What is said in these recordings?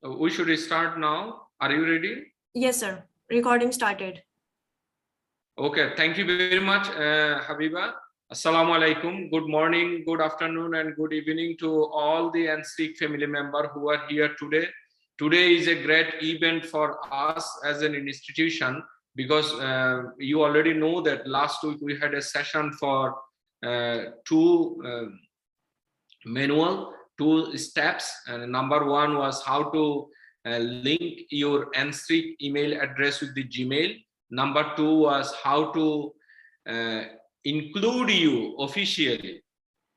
We should start now. Are you ready? Yes, sir. Recording started. Okay, thank you very much, Habiba. Assalamu alaikum. Good morning, good afternoon, and good evening to all the NSTIC family members who are here today. Today is a great event for us as an institution because you already know that last week we had a session for two steps, and number one was how to link your NSTIC email address with the Gmail. Number two was how to include you officially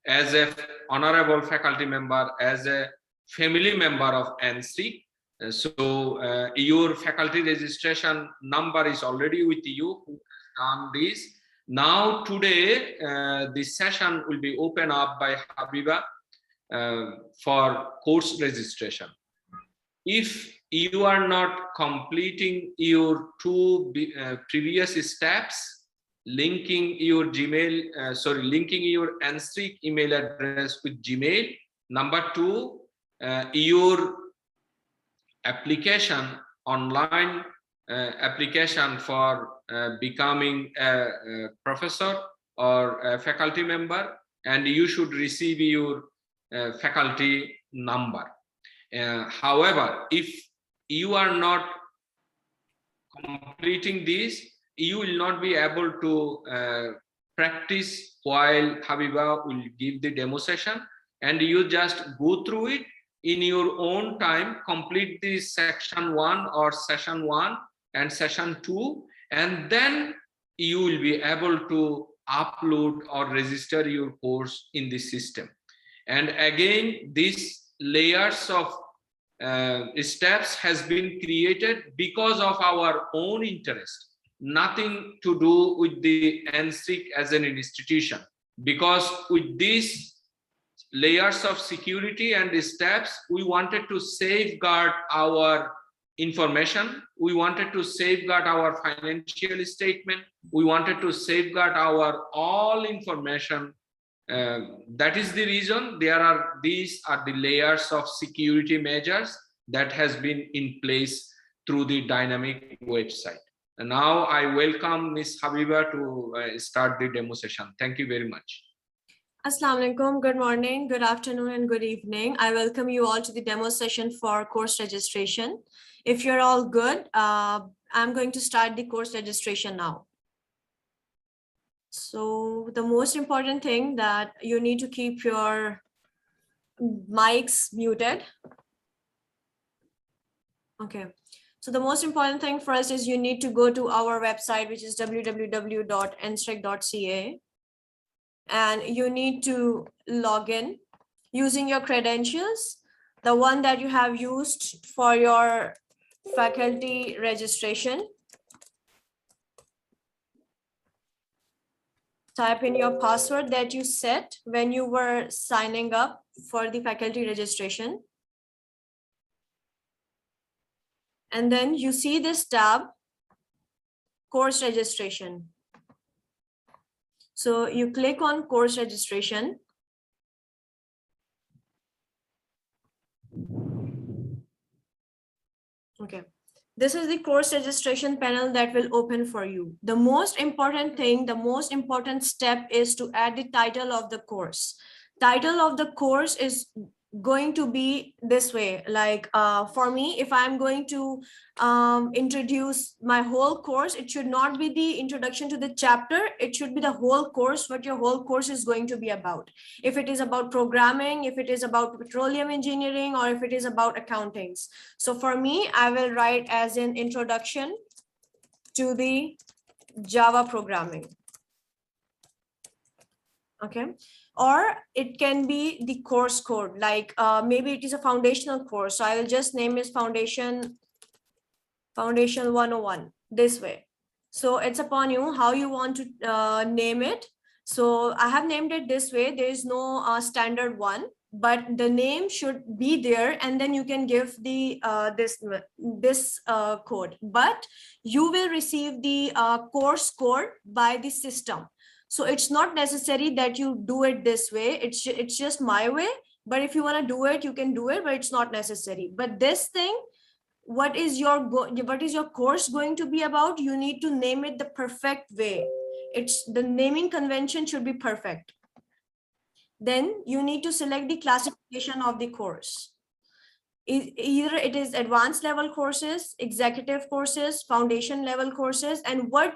as a honorable faculty member, as a family member of NSTIC. So your faculty registration number is already with you who has done this. Now today this session will be opened up by Habiba for course registration. If you are not completing your two previous steps, linking your linking your NSTIC email address with Gmail. Number two, your application, online application for becoming a professor or a faculty member, and you should receive your faculty number. However, if you are not completing this, you will not be able to practice while Habiba will give the demo session, and you just go through it in your own time, complete this section 1 or session 1 and session 2, and then you will be able to upload or register your course in the system. And again, these layers of steps has been created because of our own interest, nothing to do with the NSTIC as an institution. Because with these layers of security and the steps, we wanted to safeguard our information, we wanted to safeguard our financial statement, we wanted to safeguard our all information. That is the reason these are the layers of security measures that has been in place through the dynamic website. And now I welcome Ms. Habiba to start the demo session. Thank you very much. Assalamu alaikum. Good morning, good afternoon, and good evening. I welcome you all to the demo session for course registration. If you're all good, I'm going to start the course registration now. So the most important thing that you need to keep your mics muted. Okay. So the most important thing for us is you need to go to our website, which is www.nstric.ca. And you need to log in using your credentials, the one that you have used for your faculty registration. Type in your password that you set when you were signing up for the faculty registration. And then you see this tab, course registration. So you click on course registration. Okay. This is the course registration panel that will open for you. The most important thing, the most important step is to add the title of the course. Title of the course is going to be this way. Like for me, if I'm going to introduce my whole course, it should not be the introduction to the chapter. It should be the whole course, what your whole course is going to be about. If it is about programming, if it is about petroleum engineering, or if it is about accountings. So for me, I will write as an introduction to the Java programming. Okay. Or it can be the course code, like maybe it is a foundational course. So I will just name it Foundation 101 this way. So it's upon you how you want to name it. So I have named it this way. There is no standard one, but the name should be there, and then you can give the this code. But you will receive the course code by the system. So it's not necessary that you do it this way. It's just my way. But if you want to do it, you can do it, but it's not necessary. But this thing, what is your course going to be about? You need to name it the perfect way. It's the naming convention should be perfect. Then you need to select the classification of the course. Either it is advanced level courses, executive courses, foundation level courses, and what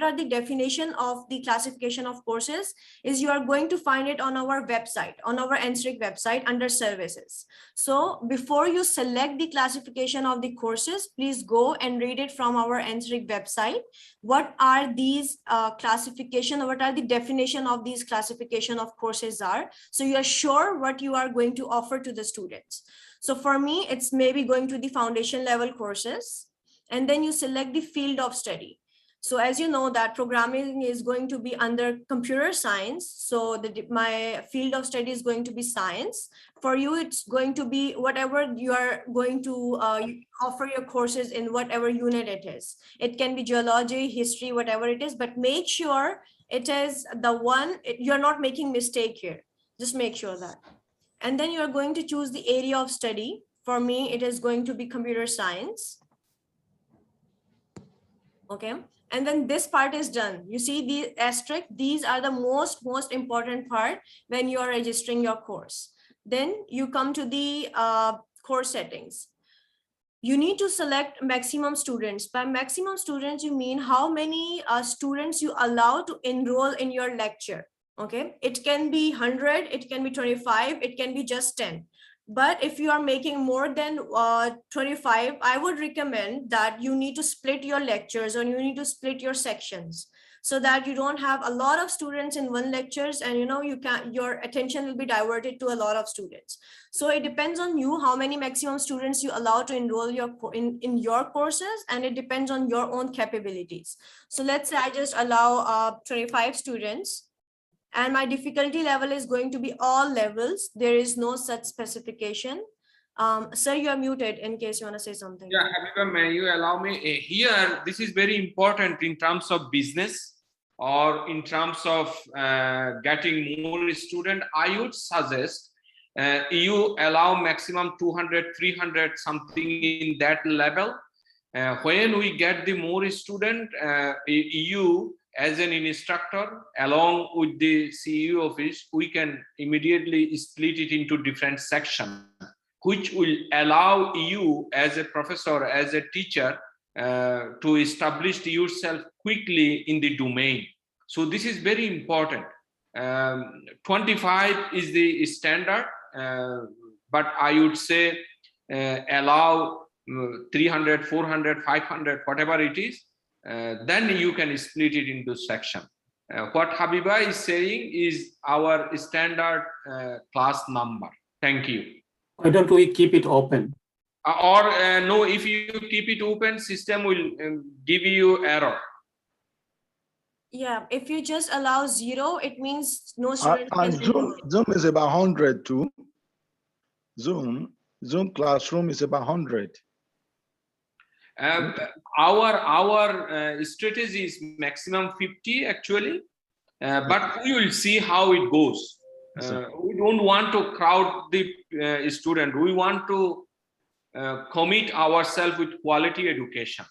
are the definition of the classification of courses is you are going to find it on our website, on our NSRIC website under services. So before you select the classification of the courses, please go and read it from our NSRIC website. What are these classification? What are the definition of these classification of courses are? So you are sure what you are going to offer to the students. So for me, it's maybe going to the foundation level courses, and then you select the field of study. So as you know that programming is going to be under computer science. So my field of study is going to be science. For you, it's going to be whatever you are going to offer your courses in whatever unit it is. It can be geology, history, whatever it is, but make sure it is the one, you're not making mistake here. Just make sure that. And then you're going to choose the area of study. For me, it is going to be computer science. Okay. And then this part is done. You see the asterisk, these are the most important part when you are registering your course. Then you come to the course settings. You need to select maximum students. By maximum students, you mean how many students you allow to enroll in your lecture. Okay, it can be 100, it can be 25, it can be just 10. But if you are making more than 25, I would recommend that you need to split your lectures, or you need to split your sections, so that you don't have a lot of students in one lectures, and your attention will be diverted to a lot of students. So it depends on you how many maximum students you allow to enroll in your courses, and it depends on your own capabilities. So let's say I just allow 25 students. And my difficulty level is going to be all levels. There is no such specification. Sir, you are muted in case you want to say something. Yeah, Habiba, may you allow me here? This is very important in terms of business or in terms of getting more student. I would suggest you allow maximum 200, 300, something in that level. When we get the more student, you as an instructor, along with the CEO office, we can immediately split it into different sections, which will allow you as a professor, as a teacher, to establish yourself quickly in the domain. So this is very important. 25 is the standard, but I would say allow 300, 400, 500, whatever it is. Then you can split it into section. What Habiba is saying is our standard class number. Thank you. Why don't we keep it open? No, if you keep it open, system will give you error. Yeah, if you just allow 0, it means no student. Zoom is about 100 too. Zoom classroom is about 100. Our strategy is maximum 50 actually, but we will see how it goes. We don't want to crowd the student. We want to commit ourselves with quality education.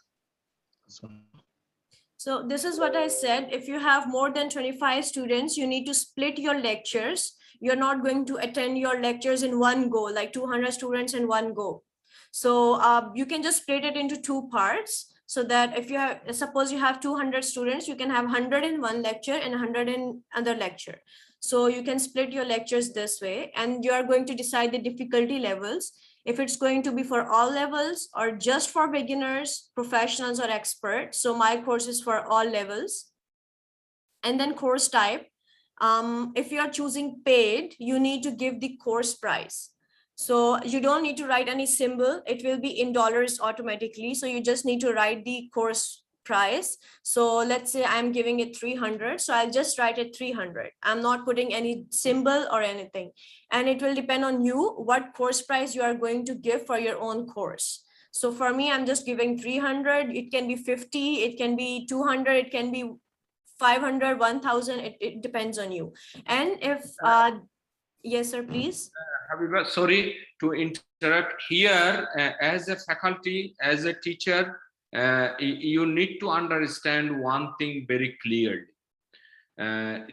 So this is what I said. If you have more than 25 students, you need to split your lectures. You're not going to attend your lectures in one go, like 200 students in one go. So you can just split it into 2 parts, so that if you have, suppose you have 200 students, you can have 100 in one lecture and 100 in other lecture. So you can split your lectures this way, and you are going to decide the difficulty levels, if it's going to be for all levels or just for beginners, professionals, or experts. So my course is for all levels. And then course type. If you are choosing paid, you need to give the course price. So you don't need to write any symbol. It will be in dollars automatically. So you just need to write the course price. So let's say I'm giving it 300. So I'll just write it 300. I'm not putting any symbol or anything. And it will depend on you what course price you are going to give for your own course. So for me, I'm just giving 300. It can be 50. It can be 200. It can be 500, 1000. It depends on you. And if Yes, sir, please. Habiba, sorry to interrupt here. As a faculty, as a teacher, you need to understand one thing very clearly.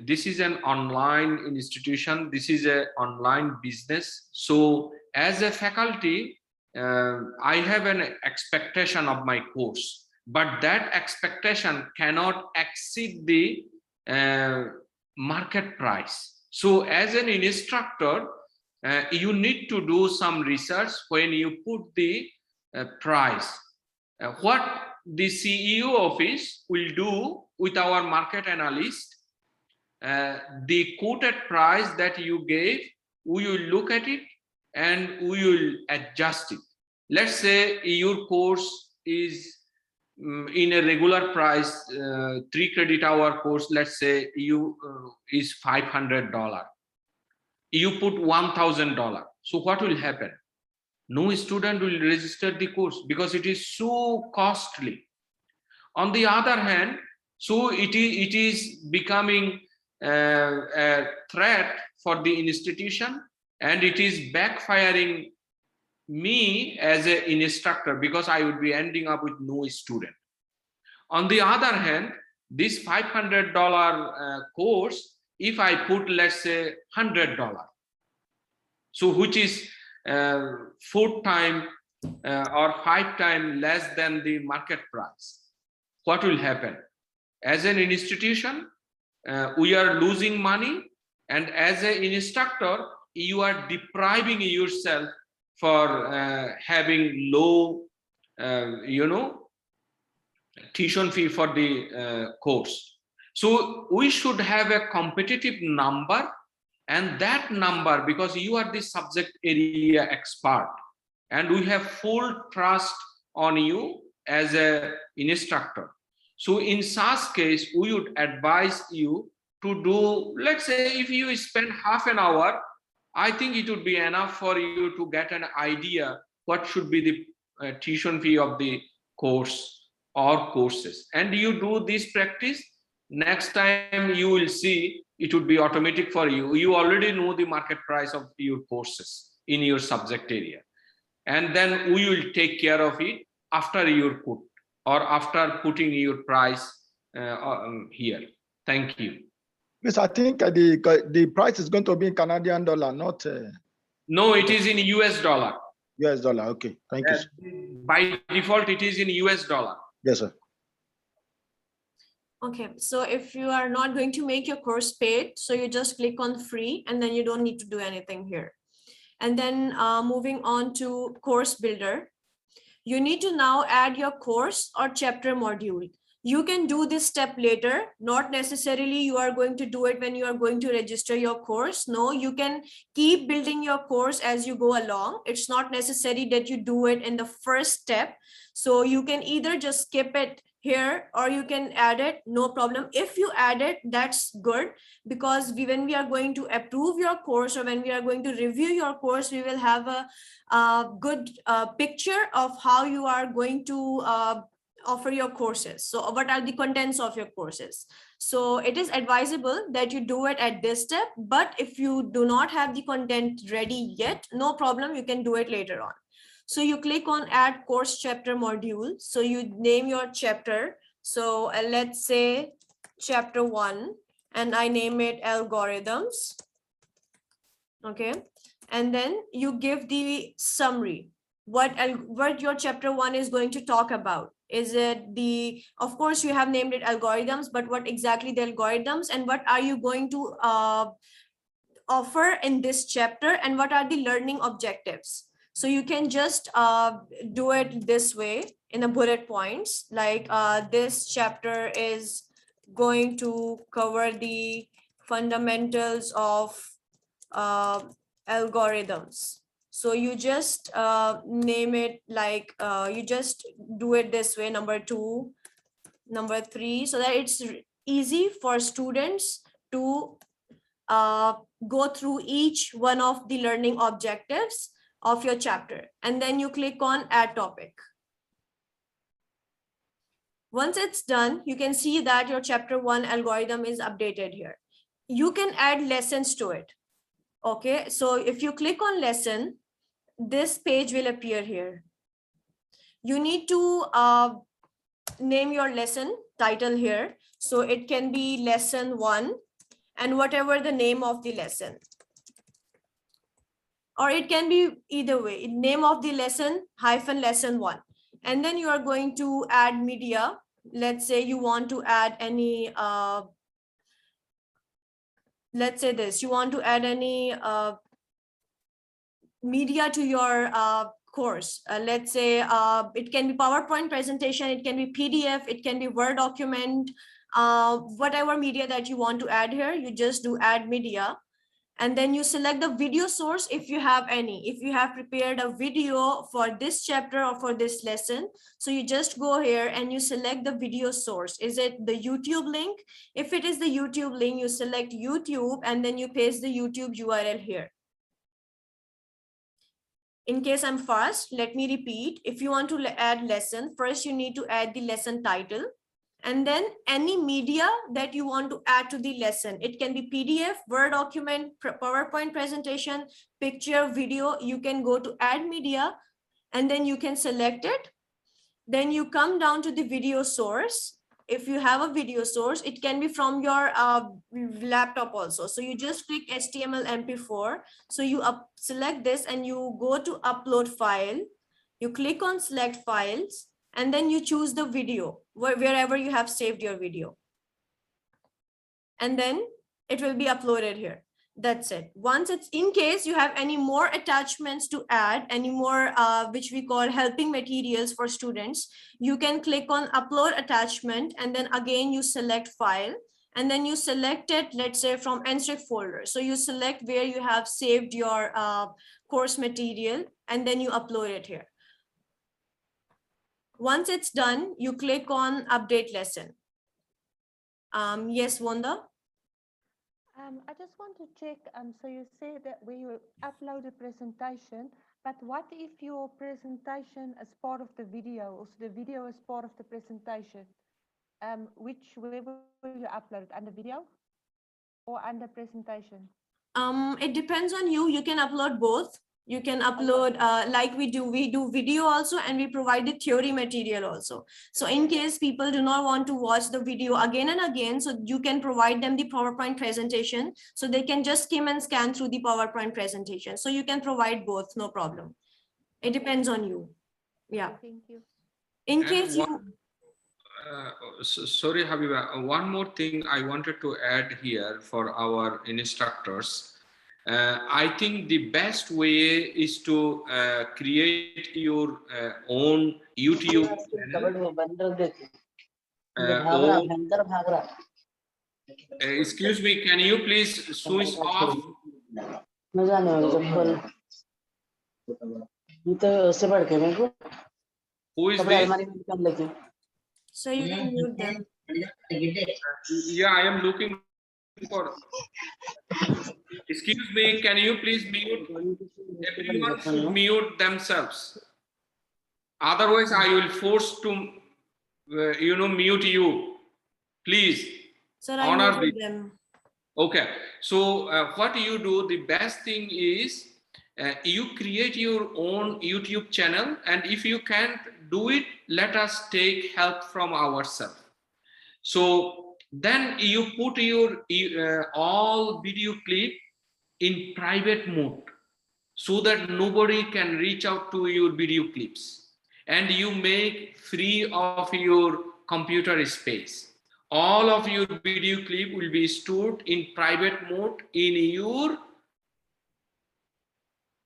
This is an online institution. This is an online business. So as a faculty, I have an expectation of my course, but that expectation cannot exceed the market price. So as an instructor, you need to do some research when you put the price. What the CEO office will do with our market analyst, the quoted price that you gave, we will look at it and we will adjust it. Let's say your course is in a regular price, 3 credit hour course, let's say you is $500. You put $1,000. So what will happen? No student will register the course because it is so costly. On the other hand, so it is becoming a threat for the institution, and it is backfiring me as an instructor because I would be ending up with no student. On the other hand, this $500 course, if I put, let's say, $100, so which is 4 times or 5 times less than the market price, what will happen? As an institution, we are losing money, and as an instructor, you are depriving yourself for having low, tuition fee for the course. So we should have a competitive number, and that number, because you are the subject area expert, and we have full trust on you as an instructor. So in such case, we would advise you to do, let's say, if you spend half an hour, I think it would be enough for you to get an idea what should be the tuition fee of the course or courses. And you do this practice, next time you will see it would be automatic for you. You already know the market price of your courses in your subject area. And then we will take care of it after your put or after putting your price here. Thank you. Yes, I think the price is going to be in Canadian dollar, not No, it is in US dollar. US dollar. Okay, thank you, sir. By default, it is in US dollar. Yes, sir. Okay, so if you are not going to make your course paid, so you just click on free and then you don't need to do anything here. And then moving on to course builder, you need to now add your course or chapter module. You can do this step later, not necessarily you are going to do it when you are going to register your course. No, you can keep building your course as you go along. It's not necessary that you do it in the first step. So you can either just skip it here or you can add it, no problem. If you add it, that's good, because when we are going to approve your course or when we are going to review your course, we will have a good picture of how you are going to offer your courses. So what are the contents of your courses? So it is advisable that you do it at this step, but if you do not have the content ready yet, no problem, you can do it later on. So you click on add course chapter module. So you name your chapter. So let's say chapter 1, and I name it algorithms. Okay. And then you give the summary, what your chapter 1 is going to talk about. Is it the, of course you have named it algorithms, but what exactly the algorithms and what are you going to offer in this chapter and what are the learning objectives? So you can just do it this way in the bullet points, like this chapter is going to cover the fundamentals of algorithms. So you just name it like, you just do it this way, number 2, number 3, so that it's easy for students to go through each one of the learning objectives of your chapter. And then you click on add topic. Once it's done, you can see that your chapter 1 algorithm is updated here. You can add lessons to it. Okay, so if you click on lesson, this page will appear here. You need to name your lesson title here. So it can be lesson 1 and whatever the name of the lesson. Or it can be either way, name of the lesson hyphen lesson 1. And then you are going to add media. Let's say you want to add any, let's say this, you want to add any media to your course. Let's say it can be PowerPoint presentation, it can be PDF, it can be Word document, whatever media that you want to add here, you just do add media. And then you select the video source if you have any. If you have prepared a video for this chapter or for this lesson, so you just go here and you select the video source. Is it the YouTube link? If it is the YouTube link, you select YouTube and then you paste the YouTube URL here. In case I'm fast, let me repeat. If you want to add lesson, first you need to add the lesson title. And then any media that you want to add to the lesson. It can be PDF, Word document, PowerPoint presentation, picture, video. You can go to add media and then you can select it. Then you come down to the video source. If you have a video source, it can be from your laptop also. So you just click HTML MP4. So you select this and you go to upload file. You click on select files. And then you choose the video wherever you have saved your video. And then it will be uploaded here. That's it. Once it's in case you have any more attachments to add, any more which we call helping materials for students, you can click on upload attachment and then again you select file and then you select it, let's say from NSTRIC folder. So you select where you have saved your course material and then you upload it here. Once it's done, you click on update lesson. Yes, Wanda? I just want to check, so you say that where you upload a presentation, but what if your presentation is part of the video, or the video is part of the presentation? Where will you upload it, under video or under presentation? It depends on you. You can upload both. You can upload like we do video also, and we provide the theory material also. So in case people do not want to watch the video again and again, so you can provide them the PowerPoint presentation. So they can just skim and scan through the PowerPoint presentation. So you can provide both, no problem. It depends on you. Yeah. Thank you. In And case you... sorry, Habiba, one more thing I wanted to add here for our instructors. I think the best way is to create your own YouTube channel. Excuse me, can you please switch off? Who is this? So you can mute them. Yeah, I am looking for. Excuse me, can you please mute? Everyone should mute themselves. Otherwise, I will force to, mute you. Please. Sir, I honor muted the. them. Okay. So what you do? The best thing is you create your own YouTube channel, and if you can't do it, let us take help from ourselves. So then you put your all video clip in private mode so that nobody can reach out to your video clips, and you make free of your computer space. All of your video clip will be stored in private mode in your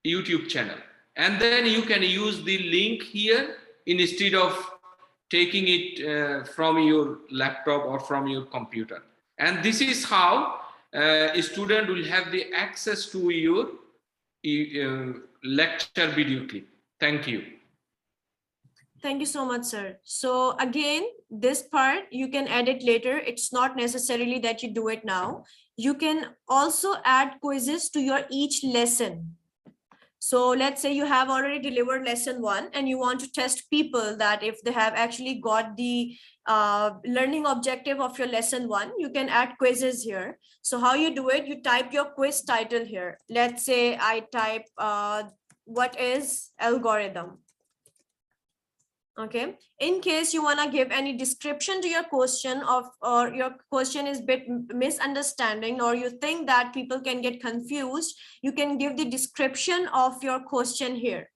YouTube channel, and then you can use the link here instead of taking it from your laptop or from your computer. And this is how a student will have the access to your lecture video clip. Thank you. Thank you so much, sir. So again, this part you can edit later. It's not necessarily that you do it now. You can also add quizzes to your each lesson. So let's say you have already delivered lesson 1 and you want to test people that if they have actually got the learning objective of your lesson 1, you can add quizzes here. So how you do it, you type your quiz title here. Let's say I type what is algorithm. Okay, in case you want to give any description to your question of, or your question is bit misunderstanding, or you think that people can get confused, you can give the description of your question here.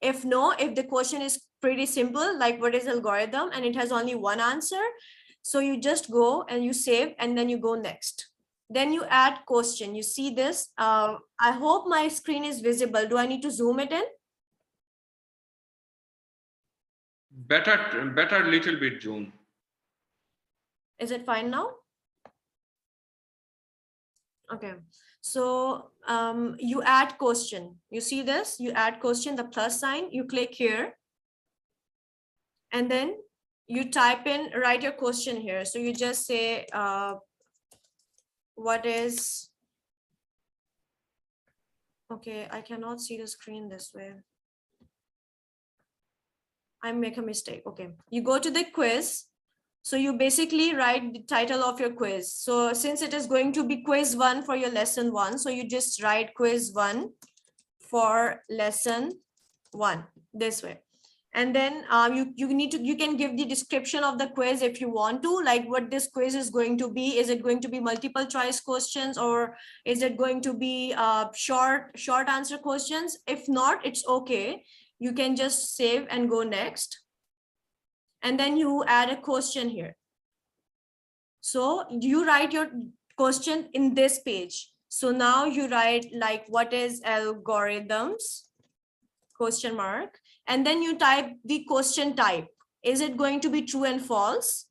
If the question is pretty simple, like what is algorithm, and it has only one answer, so you just go and you save and then you go next. Then you add question. You see this? I hope my screen is visible. Do I need to zoom it in? Better little bit zoom. Is it fine now? Okay, so you add question. You see this? You add question, the plus sign, you click here. And then you type in, write your question here. So you just say, what is, okay, I cannot see the screen this way. I make a mistake. Okay, you go to the quiz. So you basically write the title of your quiz. So since it is going to be quiz 1 for your lesson 1, so you just write quiz 1 for lesson 1 this way. And then you can give the description of the quiz if you want to, like what this quiz is going to be. Is it going to be multiple choice questions, or is it going to be short answer questions? If not, it's okay. You can just save and go next. And then you add a question here. So you write your question in this page. So now you write like, what is algorithms? Question mark. And then you type the question type. Is it going to be true and false?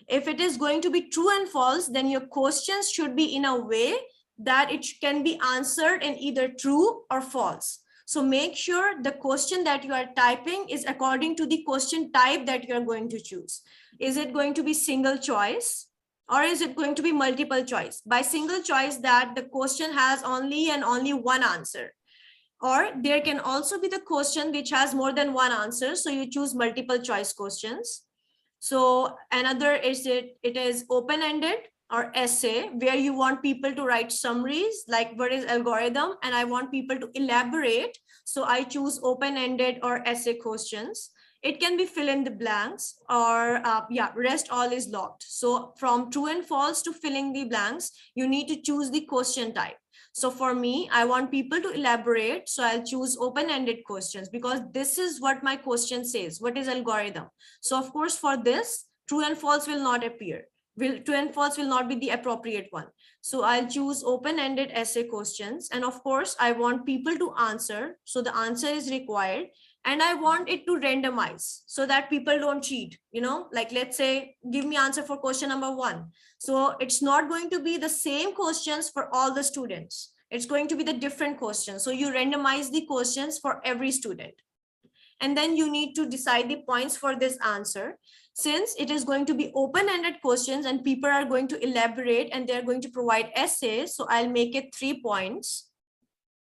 If it is going to be true and false, then your questions should be in a way that it can be answered in either true or false. So make sure the question that you are typing is according to the question type that you are going to choose. Is it going to be single choice, or is it going to be multiple choice? By single choice, that the question has only one answer. Or there can also be the question which has more than one answer. So you choose multiple choice questions. So another is it is open-ended or essay, where you want people to write summaries, like what is algorithm, and I want people to elaborate. So I choose open-ended or essay questions. It can be fill in the blanks, or rest all is locked. So from true and false to filling the blanks, you need to choose the question type. So for me, I want people to elaborate. So I'll choose open-ended questions, because this is what my question says. What is algorithm? So of course, for this, true and false will not appear. True and false will not be the appropriate one. So I'll choose open-ended essay questions. And of course, I want people to answer. So the answer is required. And I want it to randomize so that people don't cheat, like let's say, give me answer for question number 1. So it's not going to be the same questions for all the students. It's going to be the different questions. So you randomize the questions for every student. And then you need to decide the points for this answer. Since it is going to be open-ended questions and people are going to elaborate and they're going to provide essays, so I'll make it 3 points.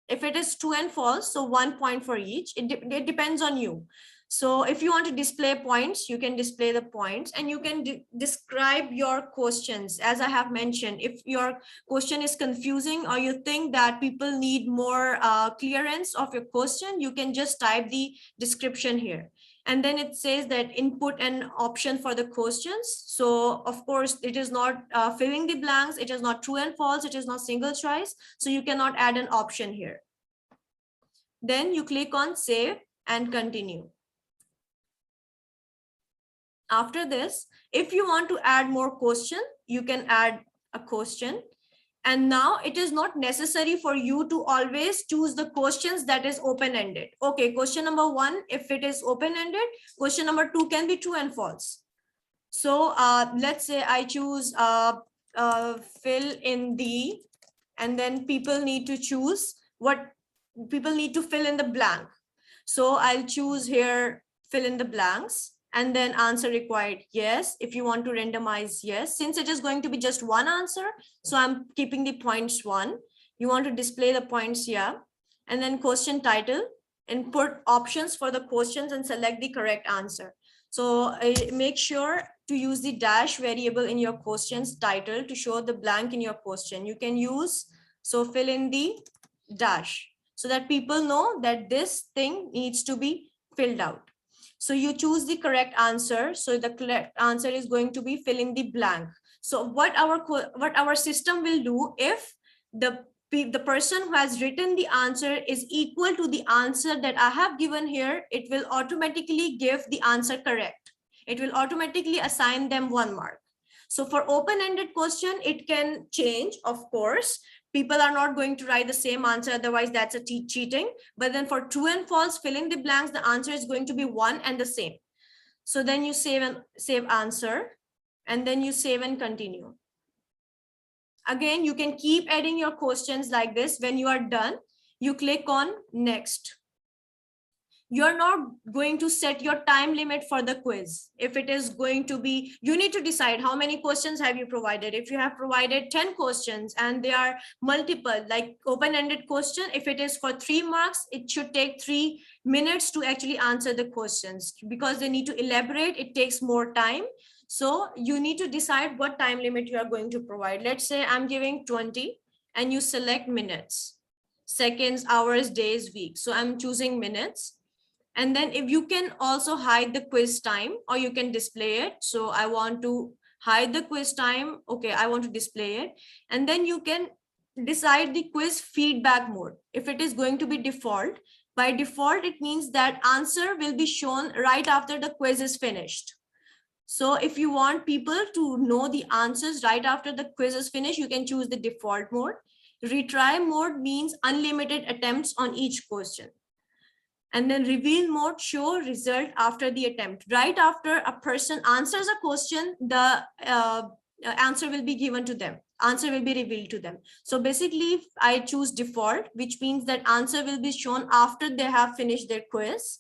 If it is true and false, so 1 point for each. It depends on you. So if you want to display points, you can display the points, and you can describe your questions. As I have mentioned, if your question is confusing, or you think that people need more clearance of your question, you can just type the description here. And then it says that input an option for the questions. So of course, it is not filling the blanks. It is not true and false. It is not single choice. So you cannot add an option here. Then you click on save and continue. After this, if you want to add more question, you can add a question. And now it is not necessary for you to always choose the questions that is open-ended. Okay, question number 1, if it is open-ended, question number 2 can be true and false. So let's say I choose fill in the, and then people need to choose what people need to fill in the blank. So I'll choose here, fill in the blanks. And then answer required, yes. If you want to randomize, yes. Since it is going to be just one answer, so I'm keeping the points 1. You want to display the points, yeah. And then question title, input options for the questions and select the correct answer. So make sure to use the dash variable in your questions title to show the blank in your question. You can use, so fill in the dash so that people know that this thing needs to be filled out. So you choose the correct answer. So the correct answer is going to be fill in the blank. So what our system will do, if the person who has written the answer is equal to the answer that I have given here, it will automatically give the answer correct. It will automatically assign them 1 mark. So for open-ended question, it can change, of course. People are not going to write the same answer, otherwise that's a cheating. But then for true and false, fill in the blanks, the answer is going to be 1 and the same. So then you save answer, and then you save and continue. Again, you can keep adding your questions like this. When you are done, you click on next. You're not going to set your time limit for the quiz. If it is going to be, you need to decide how many questions have you provided. If you have provided 10 questions and they are multiple, like open-ended question, if it is for 3 marks, it should take 3 minutes to actually answer the questions. Because they need to elaborate, it takes more time. So you need to decide what time limit you are going to provide. Let's say I'm giving 20 and you select minutes, seconds, hours, days, weeks. So I'm choosing minutes. And then if you can also hide the quiz time, or you can display it. So I want to hide the quiz time. Okay, I want to display it. And then you can decide the quiz feedback mode. If it is going to be default, by default, it means that answer will be shown right after the quiz is finished. So if you want people to know the answers right after the quiz is finished, you can choose the default mode. Retry mode means unlimited attempts on each question. And then reveal mode, show result after the attempt. Right after a person answers a question, the answer will be given to them. Answer will be revealed to them. So basically, I choose default, which means that answer will be shown after they have finished their quiz.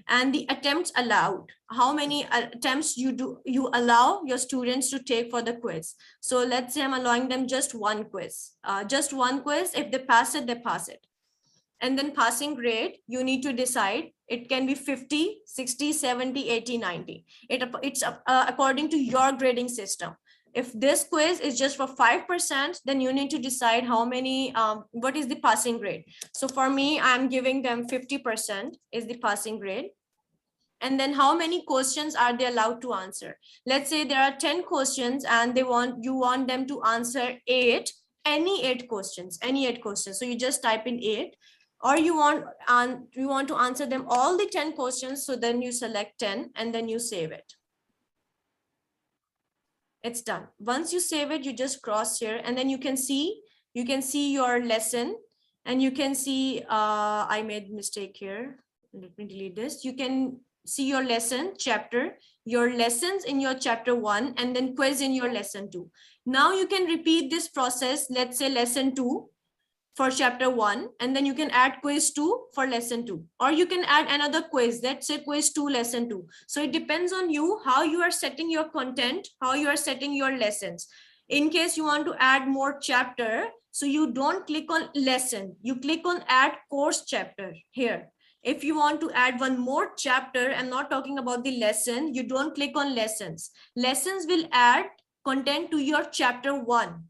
And the attempts allowed, how many attempts you allow your students to take for the quiz. So let's say I'm allowing them just 1 quiz. Just 1 quiz. If they pass it, they pass it. And then passing grade, you need to decide. It can be 50, 60, 70, 80, 90. It's according to your grading system. If this quiz is just for 5%, then you need to decide how many, what is the passing grade. So for me, I'm giving them 50% is the passing grade. And then how many questions are they allowed to answer? Let's say there are 10 questions and you want them to answer 8, any 8 questions. So you just type in 8. Or you want to answer them all the 10 questions. So then you select 10 and then you save it. It's done. Once you save it, you just cross here and then you can see your lesson, and you can see, I made a mistake here. Let me delete this. You can see your lesson chapter, your lessons in your chapter 1, and then quiz in your lesson 2. Now you can repeat this process. Let's say lesson 2 for chapter 1, and then you can add quiz 2 for lesson 2, or you can add another quiz. Let's say quiz 2 lesson 2. So it depends on you, how you are setting your content, how you are setting your lessons. In case you want to add more chapter, so you don't click on lesson, you click on add course chapter here. If you want to add 1 more chapter, I'm not talking about the lesson, you don't click on lessons. Lessons will add content to your chapter 1.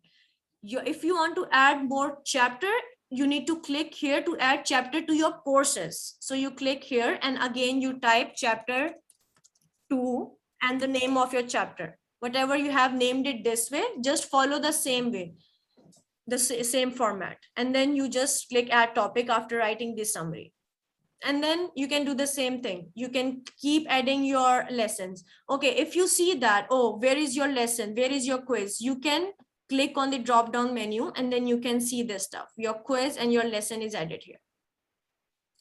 If you want to add more chapter, you need to click here to add chapter to your courses. So you click here and again you type chapter 2 and the name of your chapter. Whatever you have named it this way, just follow the same way, the same format. And then you just click add topic after writing this summary. And then you can do the same thing. You can keep adding your lessons. Okay, if you see that, oh, where is your lesson? Where is your quiz? You can click on the drop down menu and then you can see this stuff. Your quiz and your lesson is added here.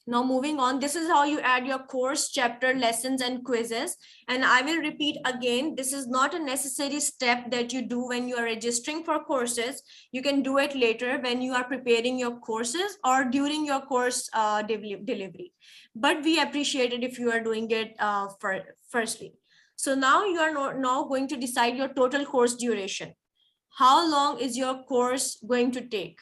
Now moving on, this is how you add your course, chapter, lessons, and quizzes. And I will repeat again, this is not a necessary step that you do when you are registering for courses. You can do it later when you are preparing your courses or during your course delivery. But we appreciate it if you are doing it firstly. So now you are now going to decide your total course duration. How long is your course going to take?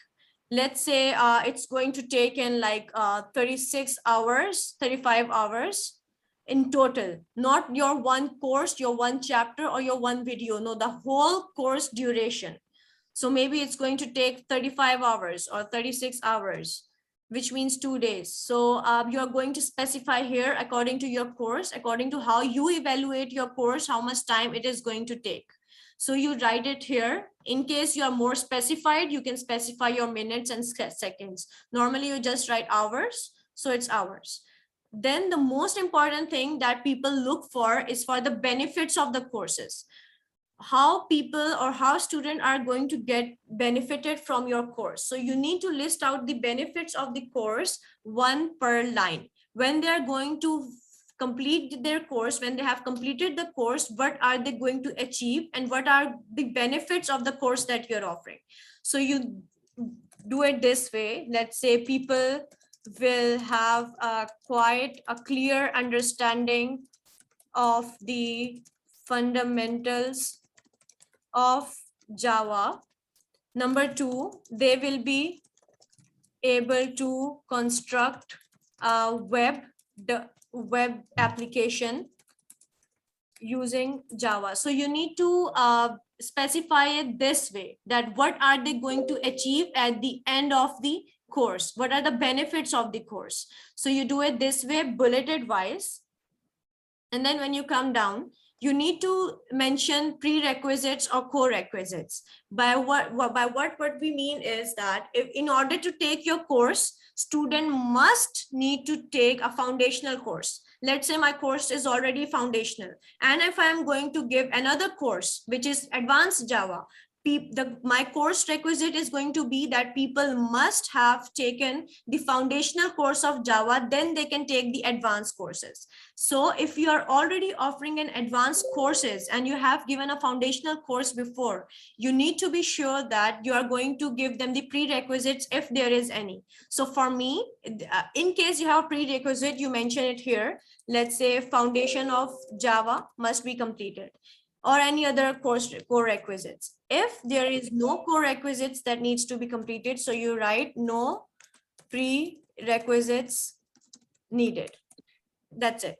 let's say it's going to take in like 36 hours, 35 hours in total, not your one course, your one chapter, or your one video. No, the whole course duration. So maybe it's going to take 35 hours or 36 hours, which means 2 days. So you're going to specify here according to your course, according to how you evaluate your course, how much time it is going to take. So you write it here. In case you are more specified, you can specify your minutes and seconds. Normally you just write hours, so it's hours. Then the most important thing that people look for is for the benefits of the courses. How people or how students are going to get benefited from your course. So you need to list out the benefits of the course, one per line. When they are going to complete their course, when they have completed the course, what are they going to achieve and what are the benefits of the course that you're offering. So you do it this way. Let's say people will have quite a clear understanding of the fundamentals of Java. Number 2, they will be able to construct a web application using Java. So you need to specify it this way, that what are they going to achieve at the end of the course? What are the benefits of the course? So you do it this way, bulleted wise. And then when you come down, you need to mention prerequisites or co-requisites. By what we mean is that if in order to take your course, student must need to take a foundational course. Let's say my course is already foundational, and if I am going to give another course which is advanced Java, my course requisite is going to be that people must have taken the foundational course of Java, then they can take the advanced courses. So if you are already offering an advanced courses and you have given a foundational course before, you need to be sure that you are going to give them the prerequisites if there is any. So for me, in case you have prerequisite, you mention it here. Let's say foundation of Java must be completed, or any other course core requisites. If there is no core requisites that needs to be completed, so you write no prerequisites needed. That's it.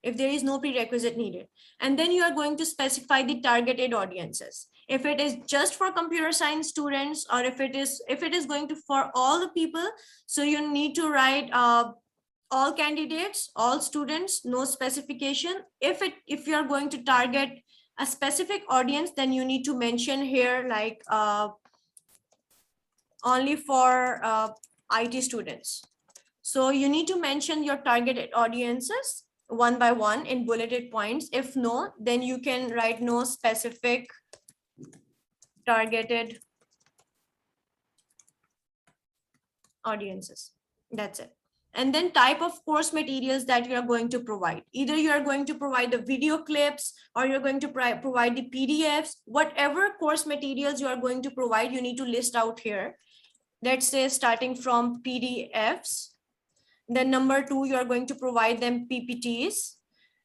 If there is no prerequisite needed. And then you are going to specify the targeted audiences. If it is just for computer science students, or if it is going to for all the people, so you need to write all candidates, all students, no specification. If you are going to target a specific audience, then you need to mention here like only for IT students. So you need to mention your targeted audiences one by one in bulleted points. If no, then you can write no specific targeted audiences. That's it. And then type of course materials that you are going to provide. Either you are going to provide the video clips, or you're going to provide the PDFs. Whatever course materials you are going to provide, you need to list out here. Let's say starting from PDFs. Then number 2, you are going to provide them PPTs.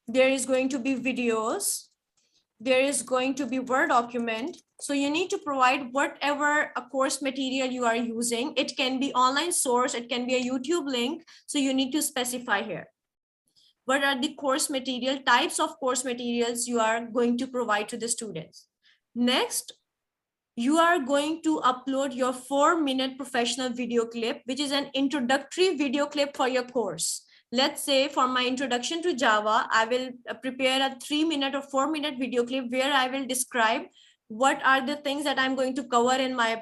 There is going to be videos. There is going to be Word document. So you need to provide whatever a course material you are using. It can be online source, it can be a YouTube link. So you need to specify here. What are the course material, types of course materials you are going to provide to the students? Next, you are going to upload your 4-minute professional video clip, which is an introductory video clip for your course. Let's say for my introduction to Java, I will prepare a 3-minute or 4-minute video clip where I will describe what are the things that I'm going to cover in my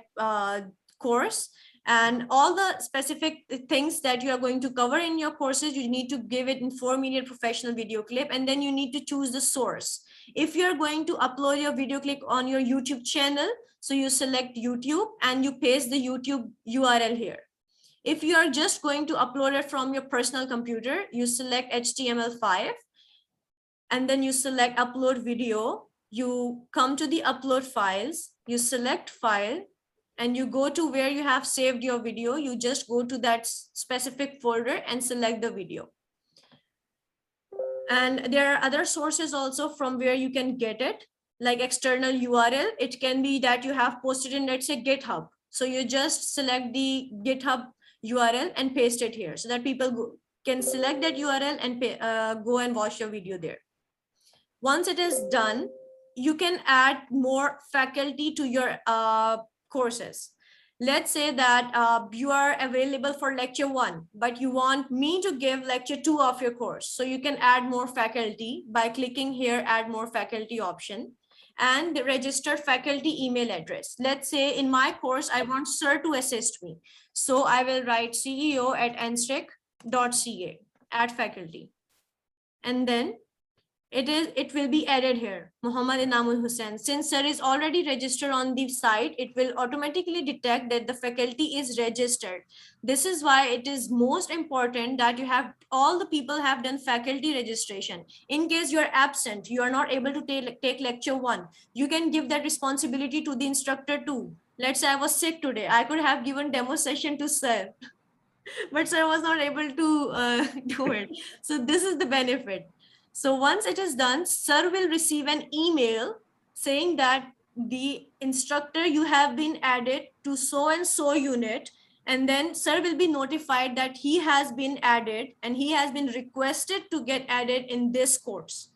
course, and all the specific things that you are going to cover in your courses. You need to give it in 4-minute professional video clip, and then you need to choose the source. If you're going to upload your video clip on your YouTube channel, so you select YouTube and you paste the YouTube URL here. If you are just going to upload it from your personal computer, you select HTML5 and then you select upload video. You come to the upload files, you select file, and you go to where you have saved your video. You just go to that specific folder and select the video. And there are other sources also from where you can get it, like external URL. It can be that you have posted in, let's say, GitHub. So you just select the GitHub URL and paste it here so that people can select that URL and go and watch your video there. Once it is done, you can add more faculty to your courses. Let's say that you are available for lecture 1, but you want me to give lecture 2 of your course. So you can add more faculty by clicking here, add more faculty option, and register faculty email address. Let's say in my course, I want sir to assist me. So I will write ceo@nstec.ca, add faculty. And then it will be added here, Muhammad Inamul Hussain. Since sir is already registered on the site, it will automatically detect that the faculty is registered. This is why it is most important that you have all the people have done faculty registration. In case you are absent, you are not able to take lecture 1, you can give that responsibility to the instructor too. Let's say I was sick today, I could have given demo session to sir, but sir was not able to do it. So this is the benefit. So once it is done, sir will receive an email saying that the instructor, you have been added to so and so unit, and then sir will be notified that he has been added and he has been requested to get added in this course.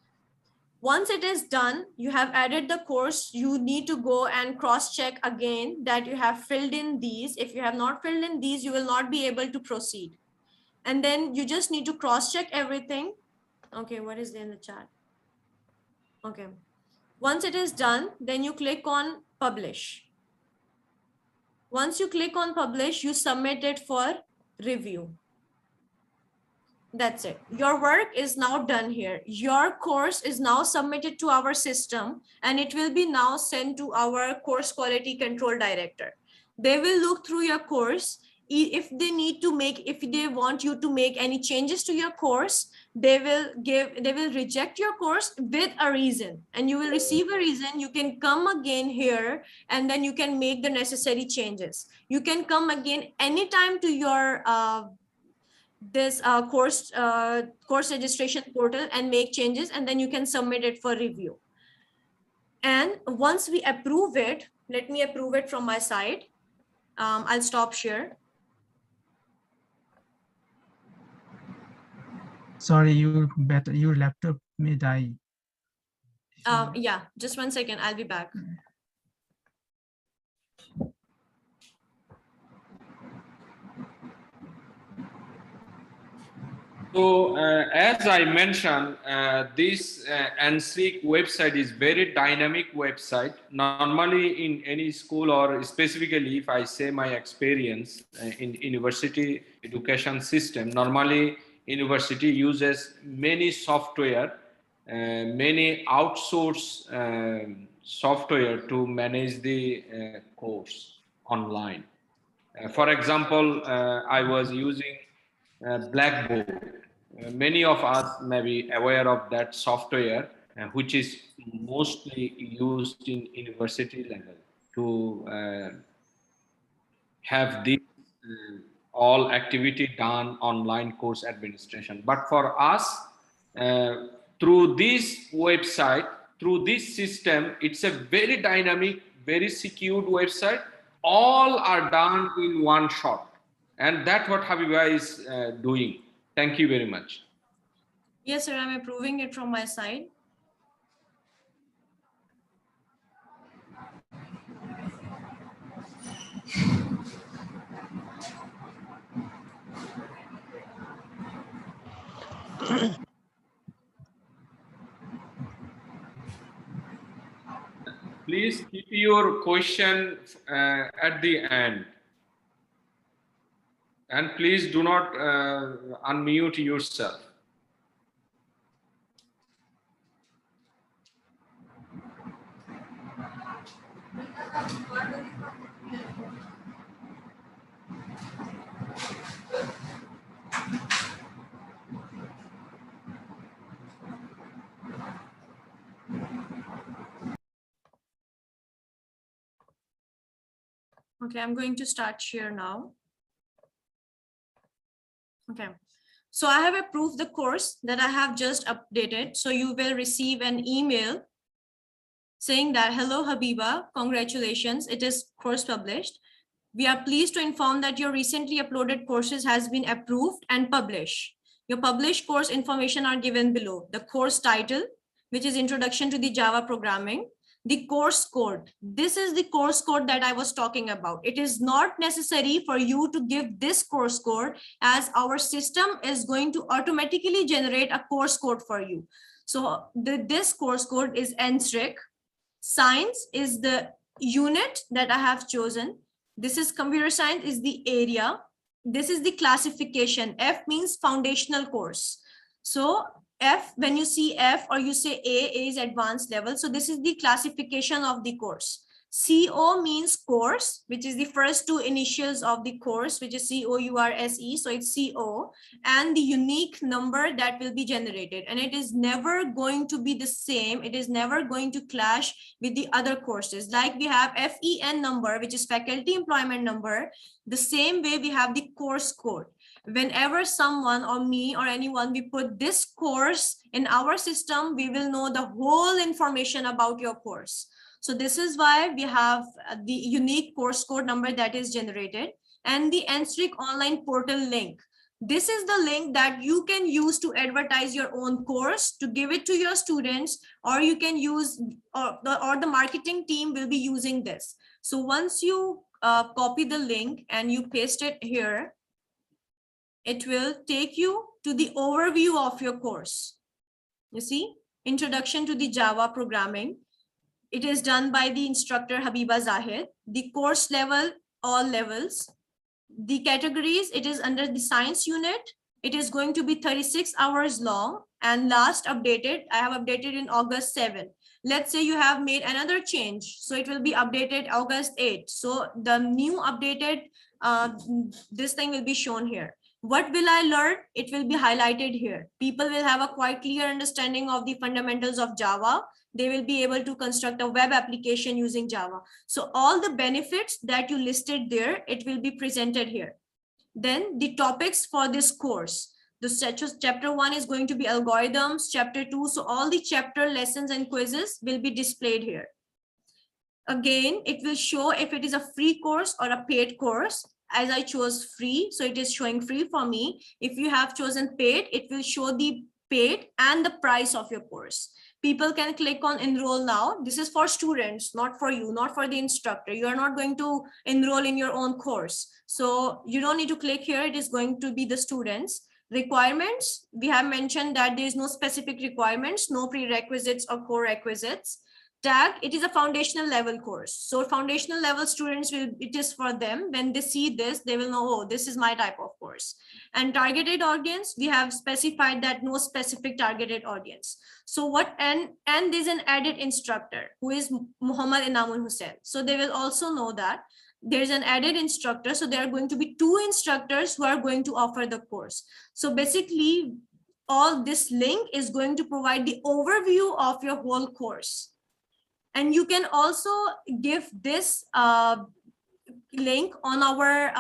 Once it is done, you have added the course, you need to go and cross-check again that you have filled in these. If you have not filled in these, you will not be able to proceed. And then you just need to cross-check everything. Okay, what is there in the chat? Okay. Once it is done, then you click on publish. Once you click on publish, you submit it for review. That's it. Your work is now done here. Your course is now submitted to our system and it will be now sent to our course quality control director. They will look through your course. If they need to make, if they want you to make any changes to your course, they will reject your course with a reason and you will receive a reason. You can come again here and then you can make the necessary changes. You can come again anytime to your course registration portal and make changes, and then you can submit it for review. And once we approve it, let me approve it from my side. I'll stop share. Sorry, your laptop may die. Yeah, just 1 second. I'll be back. So as I mentioned, this NSTEC website is very dynamic website. Normally in any school, or specifically if I say my experience in university education system, normally university uses many software, many outsource software to manage the course online. For example, I was using Blackboard. Many of us may be aware of that software, which is mostly used in university level to have this all activity done online course administration. But for us, through this website, through this system, it's a very dynamic, very secured website. All are done in one shot. And that's what Habiba is doing. Thank you very much. Yes, sir, I'm approving it from my side. Please keep your question at the end. And please do not unmute yourself. Okay, I'm going to start share now. Okay, so I have approved the course that I have just updated. So you will receive an email saying that, hello, Habiba, congratulations, it is course published. We are pleased to inform that your recently uploaded courses has been approved and published. Your published course information are given below. The course title, which is Introduction to the Java Programming. The course code. This is the course code that I was talking about. It is not necessary for you to give this course code, as our system is going to automatically generate a course code for you. So this course code is NSRIC. Science is the unit that I have chosen. This is computer science is the area. This is the classification. F means foundational course. So F, when you see F or you say A is advanced level. So this is the classification of the course. CO means course, which is the first two initials of the course, which is COURSE. So it's CO, and the unique number that will be generated. And it is never going to be the same. It is never going to clash with the other courses. Like we have FEN number, which is faculty employment number. The same way we have the course code. Whenever someone or me or anyone, we put this course in our system, we will know the whole information about your course. So this is why we have the unique course code number that is generated, and the NSRIC online portal link. This is the link that you can use to advertise your own course, to give it to your students, or you can use, or the marketing team will be using this. So once you copy the link and you paste it here, it will take you to the overview of your course. You see, Introduction to the Java Programming. It is done by the instructor Habiba Zahid. The course level, all levels. The categories, it is under the science unit. It is going to be 36 hours long, and last updated, I have updated in August 7. Let's say you have made another change. So it will be updated August 8. So the new updated, this thing will be shown here. What will I learn? It will be highlighted here. People will have a quite clear understanding of the fundamentals of Java. They will be able to construct a web application using Java. So all the benefits that you listed there, it will be presented here. Then the topics for this course. The chapter 1 is going to be algorithms, chapter 2. So all the chapter lessons and quizzes will be displayed here. Again, it will show if it is a free course or a paid course. As I chose free, so it is showing free for me. If you have chosen paid, it will show the paid and the price of your course. People can click on enroll now. This is for students, not for you, not for the instructor. You are not going to enroll in your own course. So you don't need to click here. It is going to be the students. Requirements, we have mentioned that there is no specific requirements, no prerequisites or core requisites. Tag, it is a foundational level course. So foundational level students will, it is for them. When they see this, they will know, oh, this is my type of course. And targeted audience, we have specified that no specific targeted audience. So what, and there's an added instructor who is Muhammad Inamul Hussain. So they will also know that there's an added instructor. So there are going to be 2 instructors who are going to offer the course. So basically all this link is going to provide the overview of your whole course. And you can also give this link on our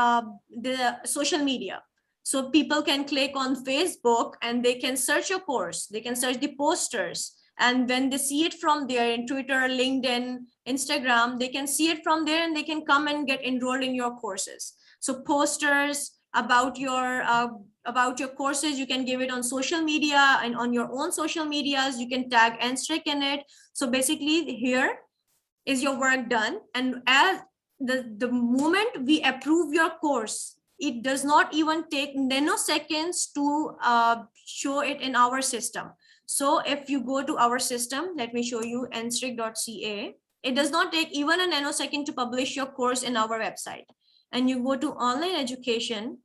the social media. So people can click on Facebook and they can search your course. They can search the posters. And when they see it from there in Twitter, LinkedIn, Instagram, they can see it from there and they can come and get enrolled in your courses. So posters about your courses, you can give it on social media, and on your own social medias, you can tag NSRIC in it. So basically here is your work done. And as the moment we approve your course, it does not even take nanoseconds to show it in our system. So if you go to our system, let me show you nsric.ca. It does not take even a nanosecond to publish your course in our website. And you go to online education.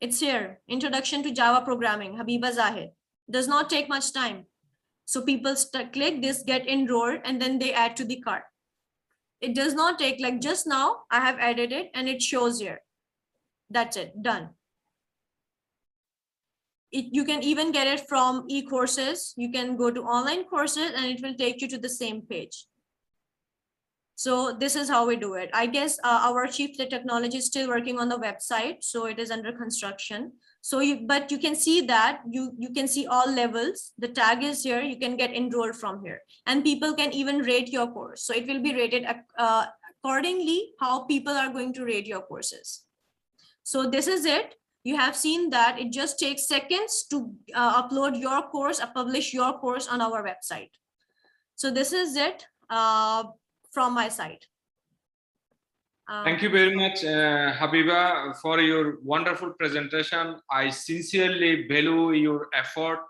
It's here, Introduction to Java Programming, Habiba Zahid. Does not take much time. So people click this, get enrolled, and then they add to the cart. It does not take, like just now, I have added it and it shows here. That's it, done. You can even get it from e-courses. You can go to online courses and it will take you to the same page. So this is how we do it. I guess our chief technology is still working on the website, so it is under construction. So but you can see that you can see all levels. The tag is here. You can get enrolled from here, and people can even rate your course. So it will be rated accordingly how people are going to rate your courses. So this is it. You have seen that it just takes seconds to upload your course, publish your course on our website. So this is it from my side. Thank you very much, Habiba, for your wonderful presentation. I sincerely value your effort.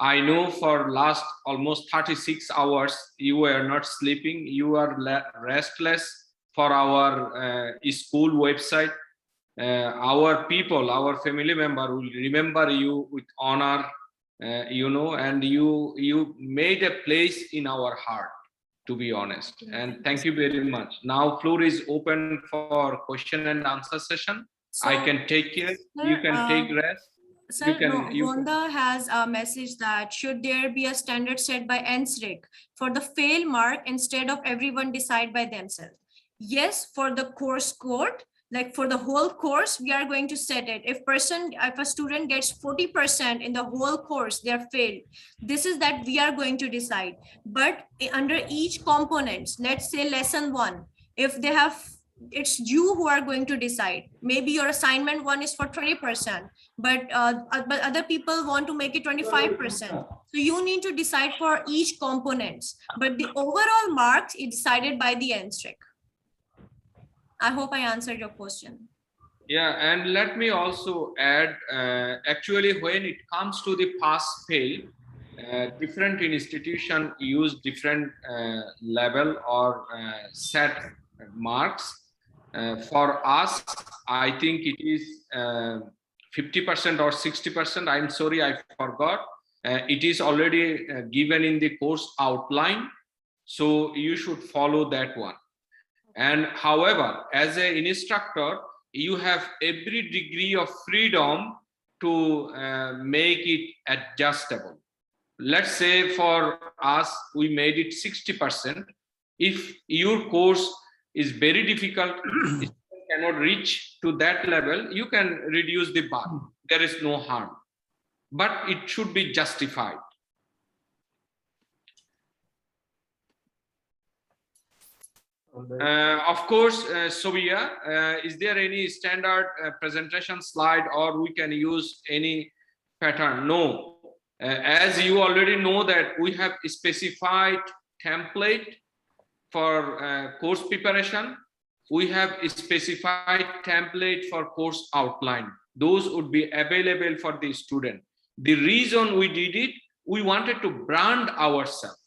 I know for last almost 36 hours, you were not sleeping. You are restless for our school website. Our people, our family member will remember you with honor, you know, and you made a place in our heart, to be honest. And thank you very much. Now floor is open for question and answer session. So, I can take care. You can take rest. Sir, you can- Rhonda has a message that should there be a standard set by NSRIC for the fail mark instead of everyone decide by themselves? Yes, for the course code, like for the whole course, we are going to set it. If a student gets 40% in the whole course, they are failed. This is that we are going to decide. But under each components, let's say lesson 1, if they have, it's you who are going to decide. Maybe your assignment 1 is for 20%, but other people want to make it 25%. So you need to decide for each components. But the overall marks is decided by the NSRIC. I hope I answered your question. Yeah, and let me also add, actually, when it comes to the pass-fail, different institutions use different level or set marks. For us, I think it is 50% or 60%. I'm sorry, I forgot. It is already given in the course outline. So you should follow that one. And however, as an instructor, you have every degree of freedom to make it adjustable. Let's say for us, we made it 60%. If your course is very difficult, it cannot reach to that level, you can reduce the bar. There is no harm, but it should be justified. Of course, Sobia, is there any standard presentation slide, or we can use any pattern? No. As you already know that we have a specified template for course preparation. We have a specified template for course outline. Those would be available for the student. The reason we did it, we wanted to brand ourselves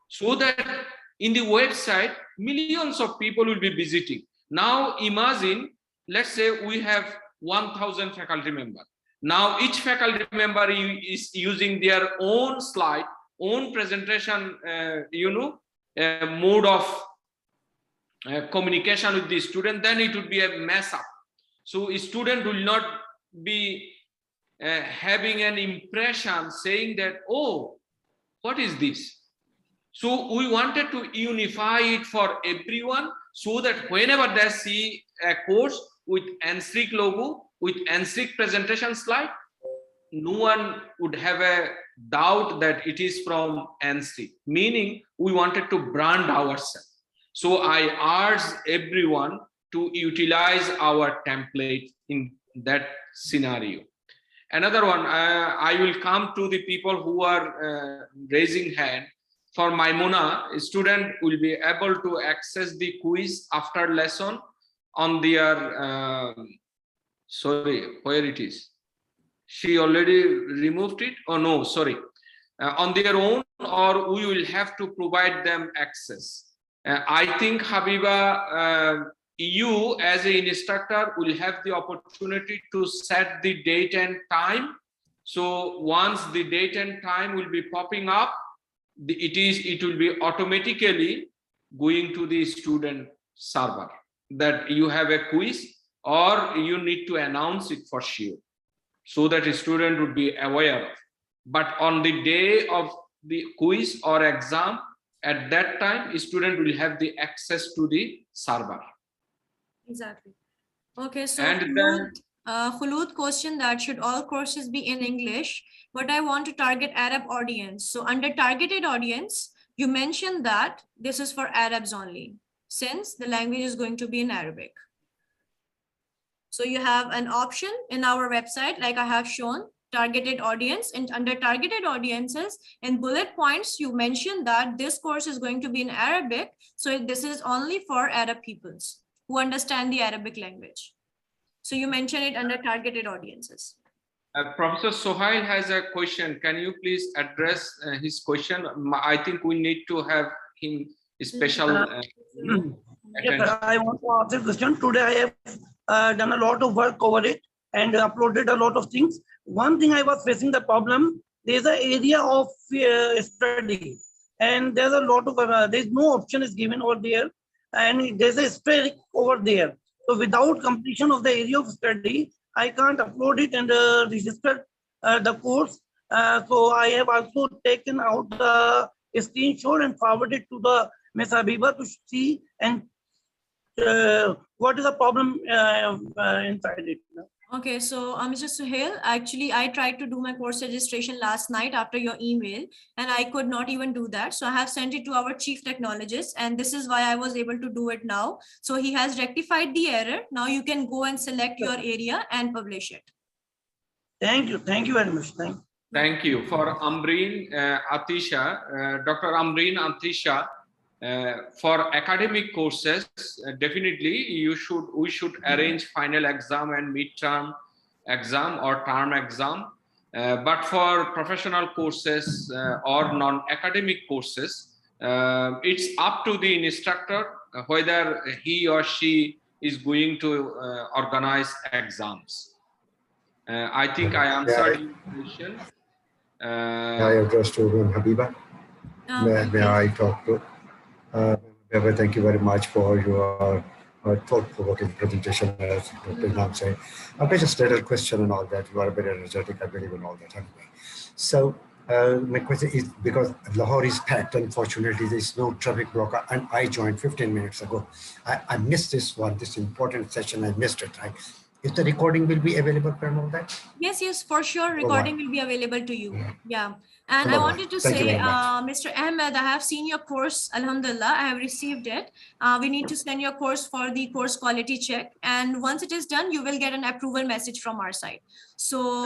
so that in the website, millions of people will be visiting. Now imagine, let's say we have 1,000 faculty members. Now each faculty member is using their own slide, own presentation, mode of communication with the student, then it would be a mess up. So a student will not be having an impression saying that, oh, what is this? So we wanted to unify it for everyone so that whenever they see a course with NSRIC logo, with NSRIC presentation slide, no one would have a doubt that it is from NSRIC, meaning we wanted to brand ourselves. So I urge everyone to utilize our template in that scenario. Another one, I will come to the people who are raising hand. For Maimuna, a student will be able to access the quiz after lesson on their, sorry, where it is? She already removed it? Oh no, sorry. On their own, or we will have to provide them access. I think, Habiba, you as an instructor will have the opportunity to set the date and time. So once the date and time will be popping up, it will be automatically going to the student server that you have a quiz, or you need to announce it for sure so that a student would be aware of. But on the day of the quiz or exam, at that time, a student will have the access to the server. Exactly. Okay, so And then, Khulud question that should all courses be in English, but I want to target Arab audience. So under targeted audience, you mentioned that this is for Arabs only. since the language is going to be in Arabic. So you have an option in our website, like I have shown, targeted audience, and under targeted audiences in bullet points, you mentioned that this course is going to be in Arabic. So this is only for Arab peoples who understand the Arabic language. So you mention it under targeted audiences. Professor Sohail has a question. Can you please address his question? I think we need to have him special attention. Yes, I want to ask a question. Today I have done a lot of work over it and uploaded a lot of things. One thing I was facing the problem, there's an area of study and there's a lot of, there's no option is given over there and there's a asterisk over there. So without completion of the area of study, I can't upload it and register the course. So I have also taken out the screenshot and forwarded to the Ms. Habiba to see and what is the problem inside it. Okay, so Mr. Suhail, actually, I tried to do my course registration last night after your email, and I could not even do that. So I have sent it to our chief technologist, and this is why I was able to do it now. So he has rectified the error. Now you can go and select your area and publish it. Thank you very much. Thank you. For Ambreen Atisha, Dr. Ambreen Atisha, for academic courses, definitely we should arrange final exam and midterm exam or term exam. But for professional courses or non-academic courses, it's up to the instructor whether he or she is going to organize exams. I think I answered your question. I address to Habiba. May I talk to? Habiba, thank you very much for your thought-provoking presentation, as Dr. Imam said. I've got just a little question and all that. You are very energetic, I believe in all that anyway. So my question is, because Lahore is packed, unfortunately, there's no traffic blocker, and I joined 15 minutes ago. I missed this important session, I missed it, right? If the recording will be available for all that? Yes, for sure. Recording will be available to you. Yeah. And I wanted to say, Mr. Ahmed, I have seen your course. Alhamdulillah, I have received it. We need to send your course for the course quality check. And once it is done, you will get an approval message from our side. So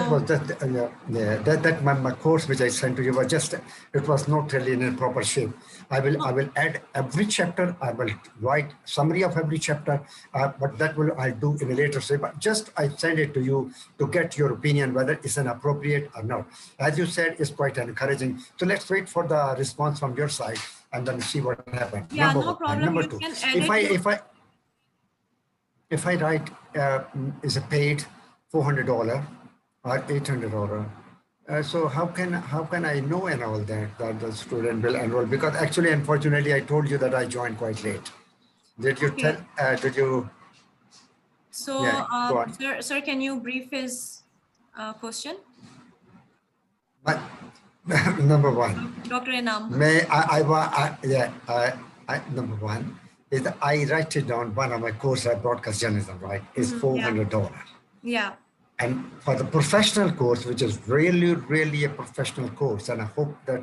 my course which I sent to you was just, it was not really in a proper shape. I will add every chapter. I will write summary of every chapter, but that I'll do in a later stage. But just I send it to you to get your opinion whether it's an appropriate or not. As you said, it's quite encouraging. So let's wait for the response from your side and then see what happens. Yeah, no problem. Number you two, can edit if I write is a paid $400 or $800. So how can I know and all that the student will enroll? Because actually, unfortunately, I told you that I joined quite late. Did you tell? Did you? So, yeah, sir, can you brief his question? But number one, Dr. Enam. Number one is that I write it down. One of my courses, broadcast journalism, right, is $400. Yeah. And for the professional course, which is really a professional course, and I hope that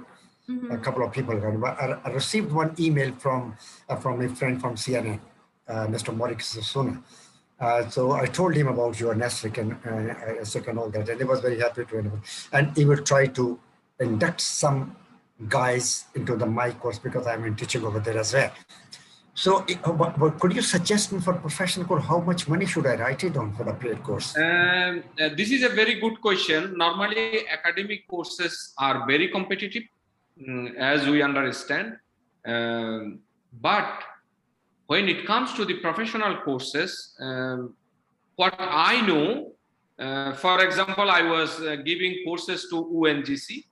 a couple of people are. I received one email from a friend from CNN, Mr. Morik Sasuna. So I told him about your NESRIC and all that, and he was very happy to know. And he will try to induct some guys into my course because I'm teaching over there as well. So could you suggest me for professional course, how much money should I write it on for the paid course? This is a very good question. Normally, academic courses are very competitive, as we understand. But when it comes to the professional courses, what I know, for example, I was giving courses to ONGC,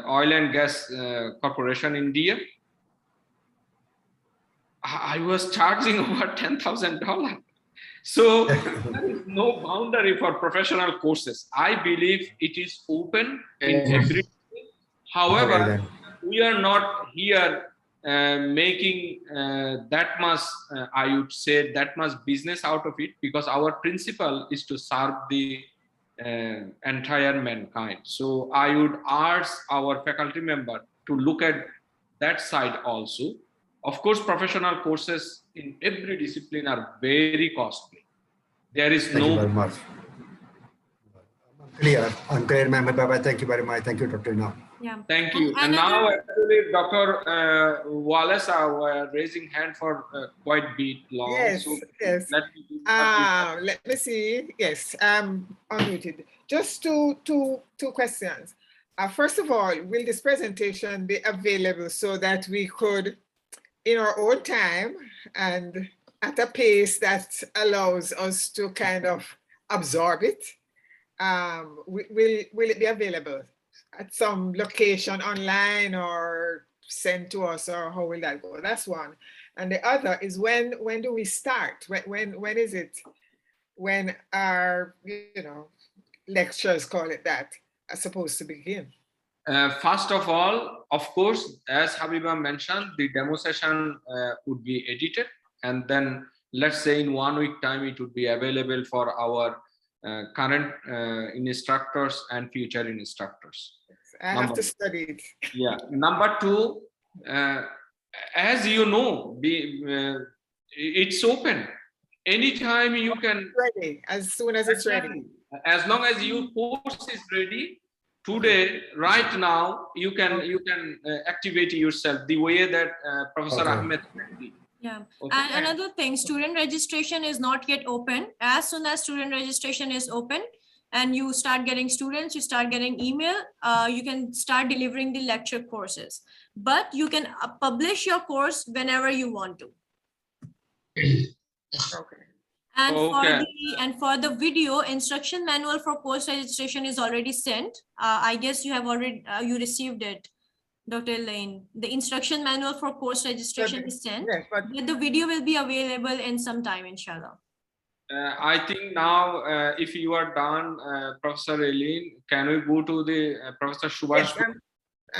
Oil and Gas Corporation India. I was charging over $10,000. So there is no boundary for professional courses. I believe it is open in every. However, we are not here making that much, I would say, that much business out of it, because our principle is to serve the entire mankind. So I would urge our faculty member to look at that side also. Of course, professional courses in every discipline are very costly. There is Thank you very no. much. I'm clear, ma'am. Bye-bye. Thank you very much. Thank you, Dr. Inam. Yeah. Thank you. And And now, another- actually, Dr. Wallace are raising hand for quite a bit long. Yes, So yes. let me Let me see. Yes, unmuted. Just two questions. First of all, will this presentation be available so that we could, in our own time and at a pace that allows us to kind of absorb it? Will it be available at some location online or sent to us, or how will that go? That's one. And the other is when do we start? When is it? When our lectures, call it that, are supposed to begin? First of all, of course, as Habiba mentioned, the demo session would be edited, and then let's say in 1 week time it would be available for our current instructors and future instructors. I have to study it. Yeah. Number two, as you know, it's open. Anytime you can. Ready, as soon as it's ready. As long as your course is ready, today, right now, you can activate yourself the way that Professor Okay. Ahmed did. Yeah. Okay. And another thing, student registration is not yet open. As soon as student registration is open and you start getting students, you start getting email, you can start delivering the lecture courses. But you can publish your course whenever you want to. Okay. And for the video, instruction manual for course registration is already sent. I guess you have already you received it, Dr. Elaine. The instruction manual for course registration is sent, Yes, but but the video will be available in some time, inshallah. I think now, if you are done, Professor Elaine, can we go to the Professor Subhash? yes,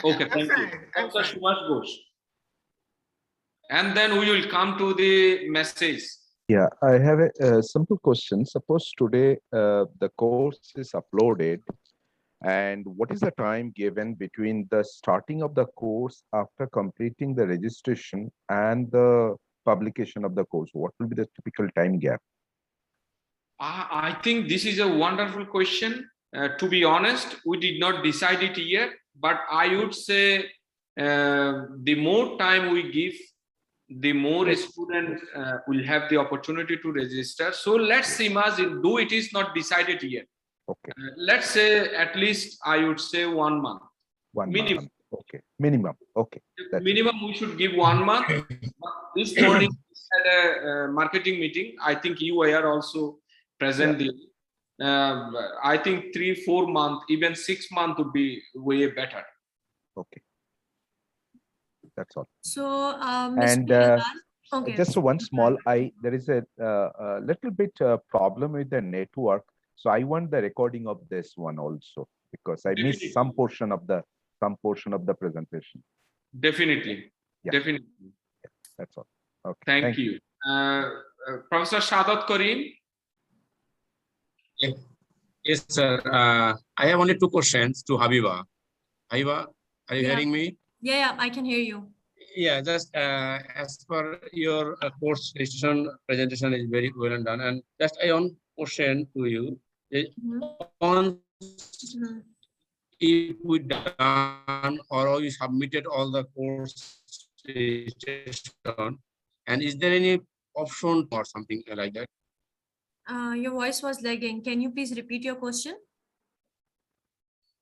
Okay, I'm thank you. fine. I'm Professor fine. Subhash Ghosh. And then we will come to the message. Yeah, I have a simple question. Suppose today the course is uploaded, and what is the time given between the starting of the course after completing the registration and the publication of the course? What will be the typical time gap? I think this is a wonderful question. To be honest, we did not decide it yet, but I would say the more time we give, the more students will have the opportunity to register. So let's imagine, though it is not decided yet. Okay, Let's say at least I would say 1 month. 1 minimum. month. Okay, minimum. Okay, that's it. Minimum we should give 1 month. But this morning we had a marketing meeting. I think you were also present there. I think 3-4 months, even 6 months would be way better. Okay, that's all. So, And okay. just one small, there is a little bit problem with the network. So I want the recording of this one also, because I missed some portion of the presentation. Definitely. Yeah. Definitely. That's all. Okay. Thank you. Professor Shadat Karim. Yes, sir. I have only 2 questions to Habiba. Habiba, are you hearing me? Yeah, I can hear you. Yeah, just as per your course registration presentation is very well done, and just a one question to you. Once if we done or we submitted all the course registration, and is there any option or something like that? Your voice was lagging. Can you please repeat your question?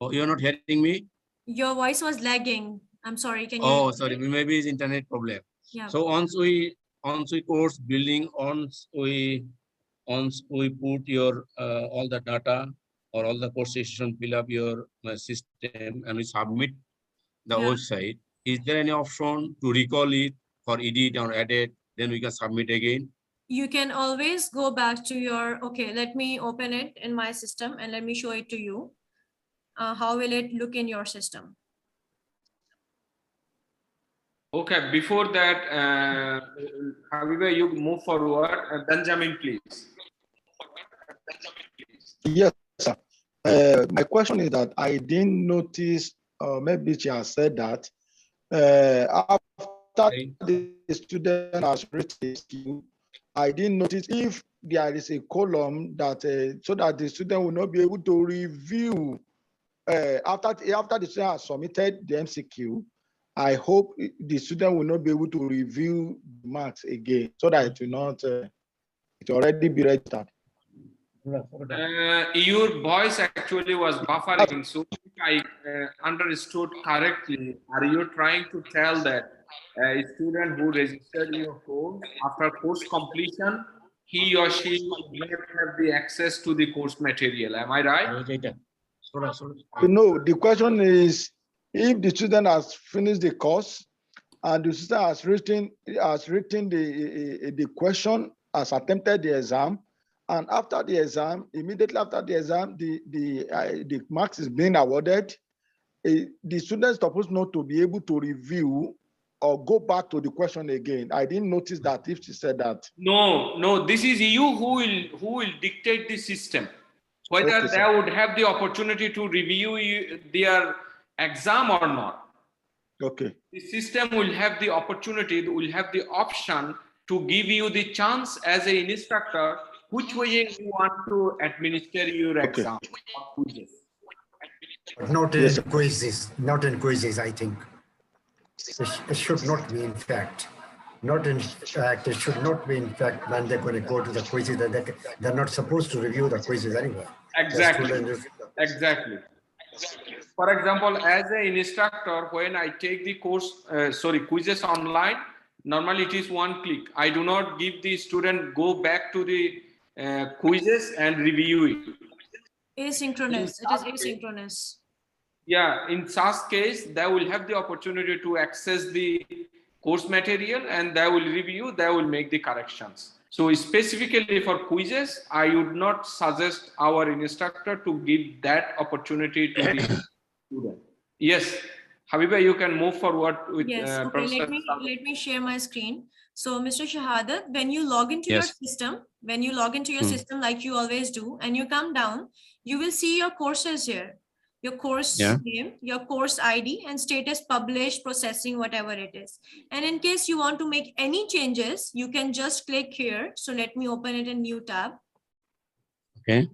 Oh, you're not hearing me? Your voice was lagging. I'm sorry. Can you? Oh, repeat sorry, it? maybe it's internet problem. Yeah. So once we course building, once we put your all the data or all the course registration, fill up your system, and we submit the Yeah. website. Is there any option to recall it or edit or edit? Then we can submit again. You can always go back to your, okay, let me open it in my system and let me show it to you. How will it look in your system? Okay, before that, Habiba, you move forward. Benjamin, please. Yes, sir. My question is that I didn't notice, maybe she has said that the student has written his Q, I didn't notice if there is a column that so that the student will not be able to review after the student has submitted the MCQ. I hope the student will not be able to review the marks again, so that it will not it already be registered. Your voice actually was buffering, so if I understood correctly, are you trying to tell that a student who registered your course after course completion, he or she will not have the access to the course material? Am I right? No, the question is, if the student has finished the course and the student has written the question, has attempted the exam, and after the exam, immediately after the exam, the marks is being awarded, the student is supposed not to be able to review or go back to the question again. I didn't notice that if she said that. No, this is you who will dictate the system. Whether Okay, they would have the opportunity to review their exam or not. Okay. The system will have the opportunity, will have the option to give you the chance as an instructor which way you want to administer your exam. Not in quizzes, I think. It should not be, in fact. Not in fact, it should not be, in fact, when they're going to go to the quizzes, they're not supposed to review the quizzes anyway. Exactly. Exactly. For example, as an instructor, when I take the course, quizzes online, normally it is one click. I do not give the student go back to the quizzes and review it. Asynchronous. It is asynchronous. Yeah, in such case, they will have the opportunity to access the course material and they will review, they will make the corrections. So specifically for quizzes, I would not suggest our instructor to give that opportunity to the student. Yes, Habiba, you can move forward with okay, let me share my screen. So Mr. Shahadat, when you log into your system, like you always do, and you come down, you will see your courses here. Your course name, your course ID, and status published, processing, whatever it is. And in case you want to make any changes, you can just click here. So let me open it in new tab. Okay.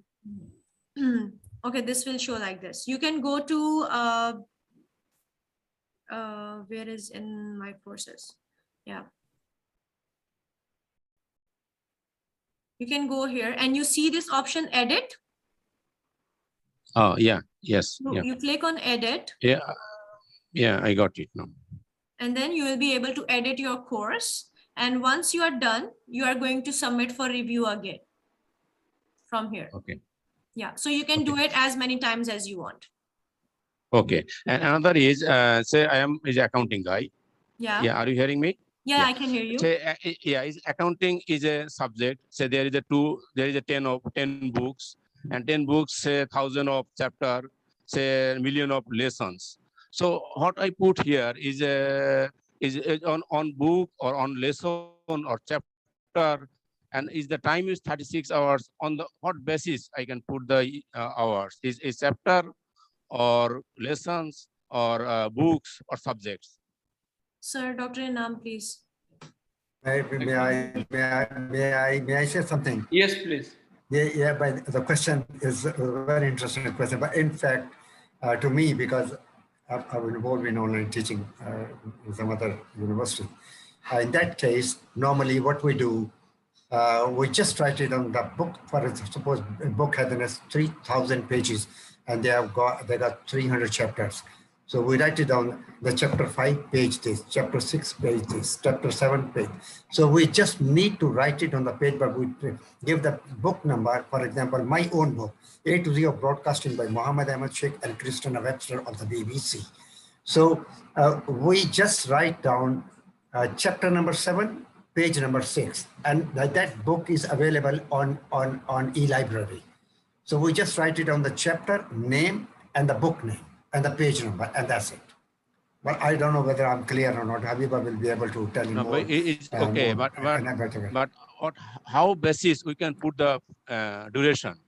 Okay, this will show like this. You can go to, where is in my courses? Yeah. You can go here and you see this option edit. Oh, yeah. Yes. So you click on edit. Yeah, I got it now. And then you will be able to edit your course. And once you are done, you are going to submit for review again from here. Okay. Yeah, so you can do it as many times as you want. Okay. And another is, say I am is accounting guy. Yeah. Yeah. Are you hearing me? Yeah, I can hear you. Say, is accounting is a subject. Say there is a 10 books, and 10 books, say 1,000 of chapter, say 1,000,000 of lessons. So what I put here is on book or on lesson or chapter, and is the time is 36 hours. On the what basis I can put the hours? Is a chapter or lessons or books or subjects? Sir, Dr. Inam, please. May I say something? Yes, please. Yeah, but the question is a very interesting question. But in fact, to me, because I'm involved in online teaching in some other university, in that case, normally what we do, we just write it on the book. For instance, suppose a book has 3,000 pages, and they got 300 chapters. So we write it down, the chapter 5 page this, chapter 6 page this, chapter 7 page. So we just need to write it on the page, but we give the book number. For example, my own book, A to Z of Broadcasting by Muhammad Ahmad Sheikh and Christina Webster of the BBC. So we just write down chapter number 7, page number 6, and that book is available on eLibrary. So we just write it on the chapter name and the book name and the page number, and that's it. But I don't know whether I'm clear or not. Habiba will be able to tell you more. But it's okay, but how basis we can put the duration?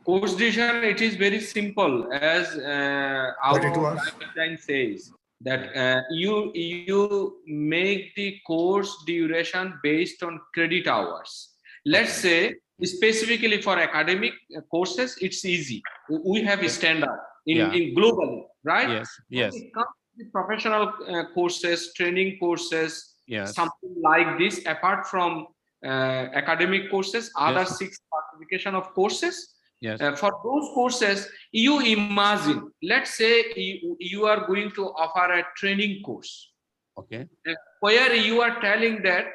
Course duration, it is very simple, as our guideline says. that you make the course duration based on credit hours. Let's say specifically for academic courses, it's easy. We have a standard in globally, right? Yes, yes. When it comes to the professional courses, training courses, Yes. something like this, apart from academic courses, other Yes. 6 certification of courses. Yes. For those courses, you imagine, let's say you are going to offer a training course, Okay. where you are telling that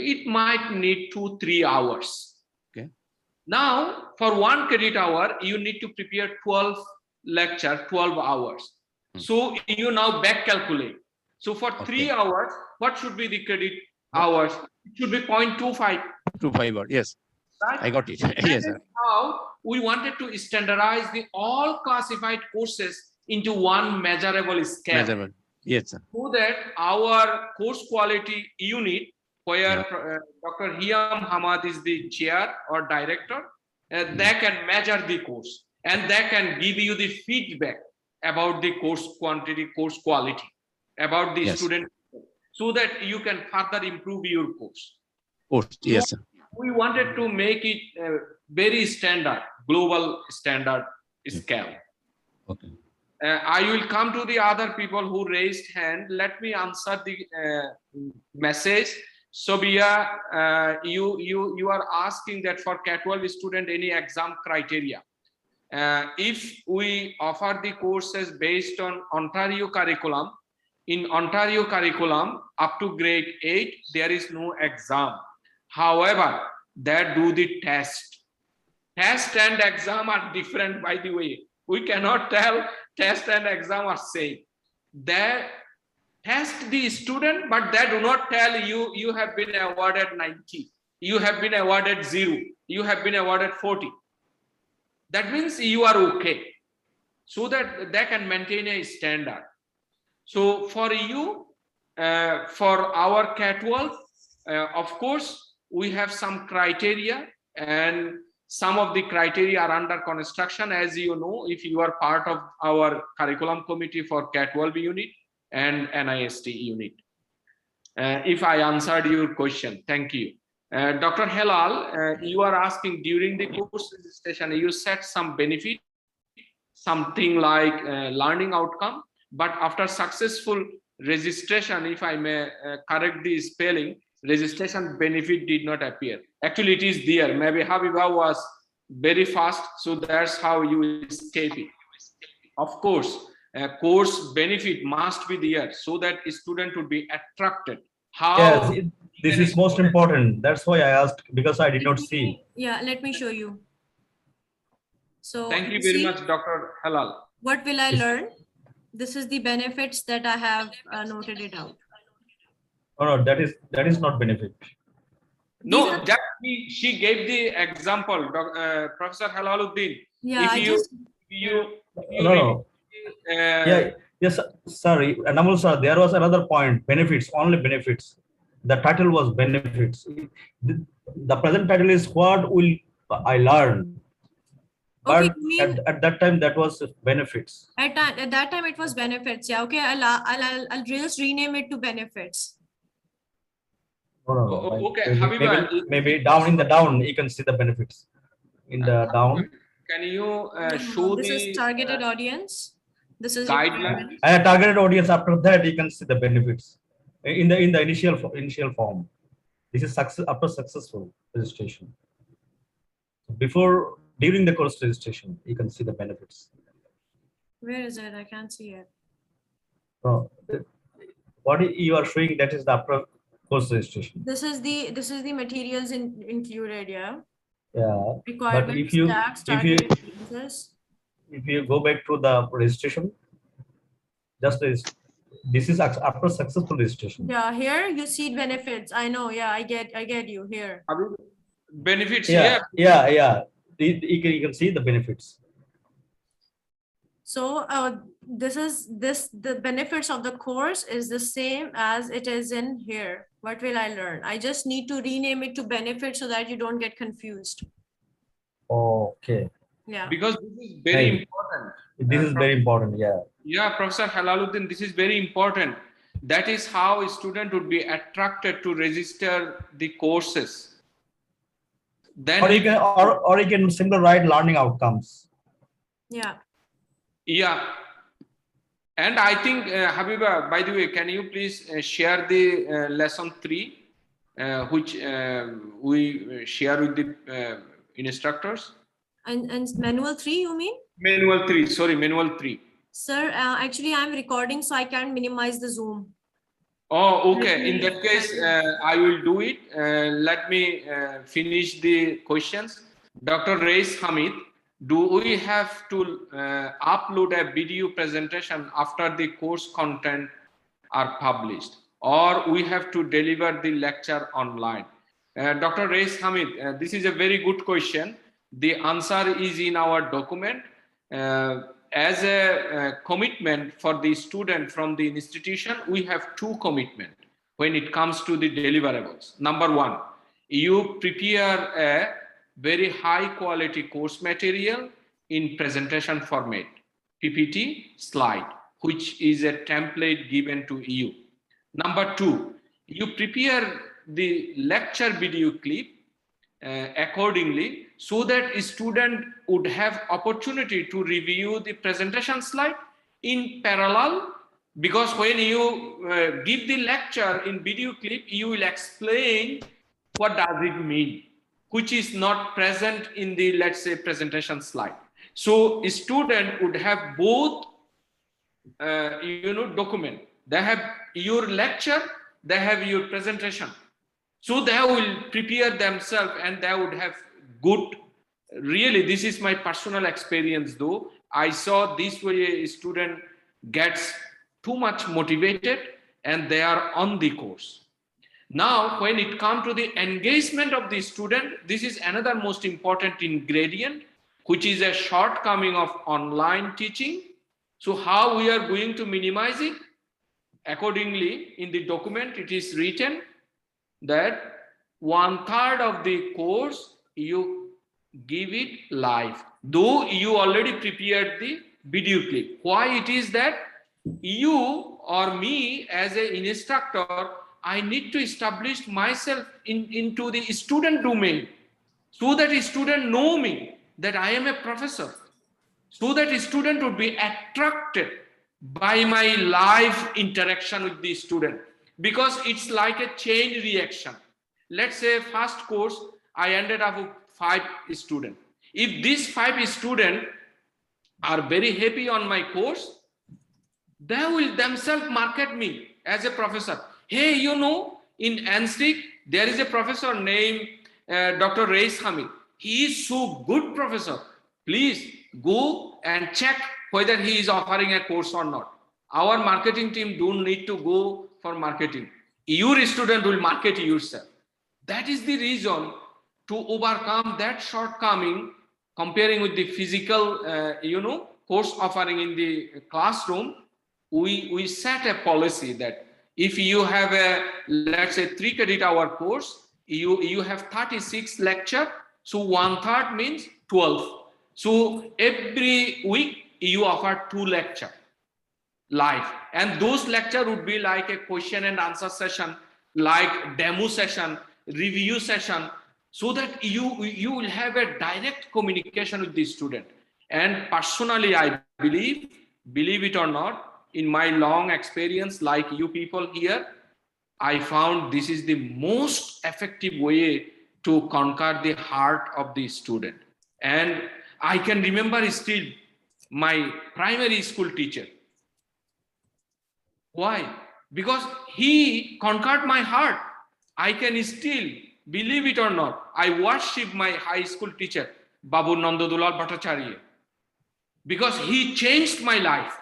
it might need 2-3 hours. Okay. Now, for 1 credit hour, you need to prepare 12 lecture, 12 hours. So you now back calculate. So for 3 hours, what should be the credit hours? It should be 0.25. 2 5 yes. Right? I got it. That Yes, is sir. how we wanted to standardize the all classified courses into one measurable scale. Measurable. Yes, sir. So that our course quality unit, where Dr. Hiam Hamad is the chair or director, they can measure the course and they can give you the feedback about the course quantity, course quality, about the student, so that you can further improve your course. Yes, sir. We wanted to make it very standard, global standard scale. Okay. I will come to the other people who raised hand. Let me answer the message. Sobia, you are asking that for Cat-12 student, any exam criteria. If we offer the courses based on Ontario curriculum, in Ontario curriculum up to grade 8, there is no exam. However, they do the test. Test and exam are different, by the way. We cannot tell test and exam are same. They test the student, but they do not tell you, you have been awarded 90, you have been awarded 0, you have been awarded 40. That means you are okay, so that they can maintain a standard. So for you, for our Cat-12, of course, we have some criteria, and some of the criteria are under construction. As you know, if you are part of our curriculum committee for Cat-12 unit and NIST unit. If I answered your question, thank you. Dr. Helal, you are asking during the course registration, you set some benefit, something like learning outcome, but after successful registration, if I may correct the spelling, registration benefit did not appear. Actually, it is there. Maybe Habiba was very fast, so that's how you escape it. Of course, course benefit must be there so that a student would be attracted. How? Yes, this is most important. That's why I asked, because I did not see. Yeah, let me show you. So thank you very much, Dr. Halal. What will I learn? This is the benefits that I have noted it out. No, that is not benefit. No, just she gave the example, Professor Halaluddin. Yeah, Yes, sorry, Namal sir, there was another point, benefits, only benefits. The title was benefits. The present title is what will I learn? But okay, at that time, that was benefits. At that time, it was benefits. Yeah, okay, I'll just rename it to benefits. No. Okay, maybe down in the down, you can see the benefits. In the down. Can you show this the is targeted audience? This is guideline. Targeted audience. After that, you can see the benefits in the initial form. This is after successful registration. During the course registration, you can see the benefits. Where is it? I can't see it. What you are showing, that is the after course registration. This is the materials included. Yeah. Yeah. Requirements, but if you go back to the registration, this is after successful registration. Yeah, here you see benefits. I know. Yeah, I get you here. Benefits. Yeah. You can see the benefits. So the benefits of the course is the same as it is in here. What will I learn? I just need to rename it to benefits so that you don't get confused. Okay. Yeah. Because this is very important. This is very important. Yeah. Yeah, Professor Halaluddin, this is very important. That is how a student would be attracted to register the courses. Then or you can simply write learning outcomes. Yeah. Yeah. And I think, Habiba, by the way, can you please share the lesson 3, which we share with the instructors? And manual 3, you mean? Manual 3, sorry, manual 3. Sir, actually I'm recording, so I can't minimize the Zoom. Oh, okay. In that case, I will do it. Let me finish the questions. Dr. Reis Hamid, do we have to upload a video presentation after the course content are published, or we have to deliver the lecture online? Dr. Reis Hamid, this is a very good question. The answer is in our document. As a commitment for the student from the institution, we have 2 commitments when it comes to the deliverables. Number 1, you prepare a very high quality course material in presentation format, PPT slide, which is a template given to you. Number 2, you prepare the lecture video clip accordingly, so that a student would have opportunity to review the presentation slide in parallel, because when you give the lecture in video clip, you will explain what does it mean, which is not present in the, let's say, presentation slide. So a student would have both document. They have your lecture, they have your presentation. So they will prepare themselves and they would have good, really, this is my personal experience though. I saw this way a student gets too much motivated and they are on the course. Now, when it comes to the engagement of the student, this is another most important ingredient, which is a shortcoming of online teaching. So how we are going to minimize it? Accordingly, in the document, it is written that 1/3 of the course you give it live, though you already prepared the video clip. Why it is that? You or me as an instructor, I need to establish myself into the student domain, so that a student know me, that I am a professor, so that a student would be attracted by my live interaction with the student, because it's like a chain reaction. Let's say first course, I ended up with 5 students. If these 5 students are very happy on my course, they will themselves market me as a professor. Hey, you know, in NSTIC, there is a professor named Dr. Reis Hamid. He is so good professor. Please go and check whether he is offering a course or not. Our marketing team don't need to go for marketing. Your student will market yourself. That is the reason to overcome that shortcoming comparing with the physical, course offering in the classroom. We set a policy that if you have a, let's say, 3 credit hour course, you have 36 lecture, so 1/3 means 12. So every week you offer 2 lecture live, and those lecture would be like a question and answer session, like demo session, review session, so that you will have a direct communication with the student. And personally, I believe it or not, in my long experience, like you people here, I found this is the most effective way to conquer the heart of the student. And I can remember still my primary school teacher. Why? Because he conquered my heart. I can still, believe it or not, I worship my high school teacher, Babu Nandodulal Bhattacharya, because he changed my life.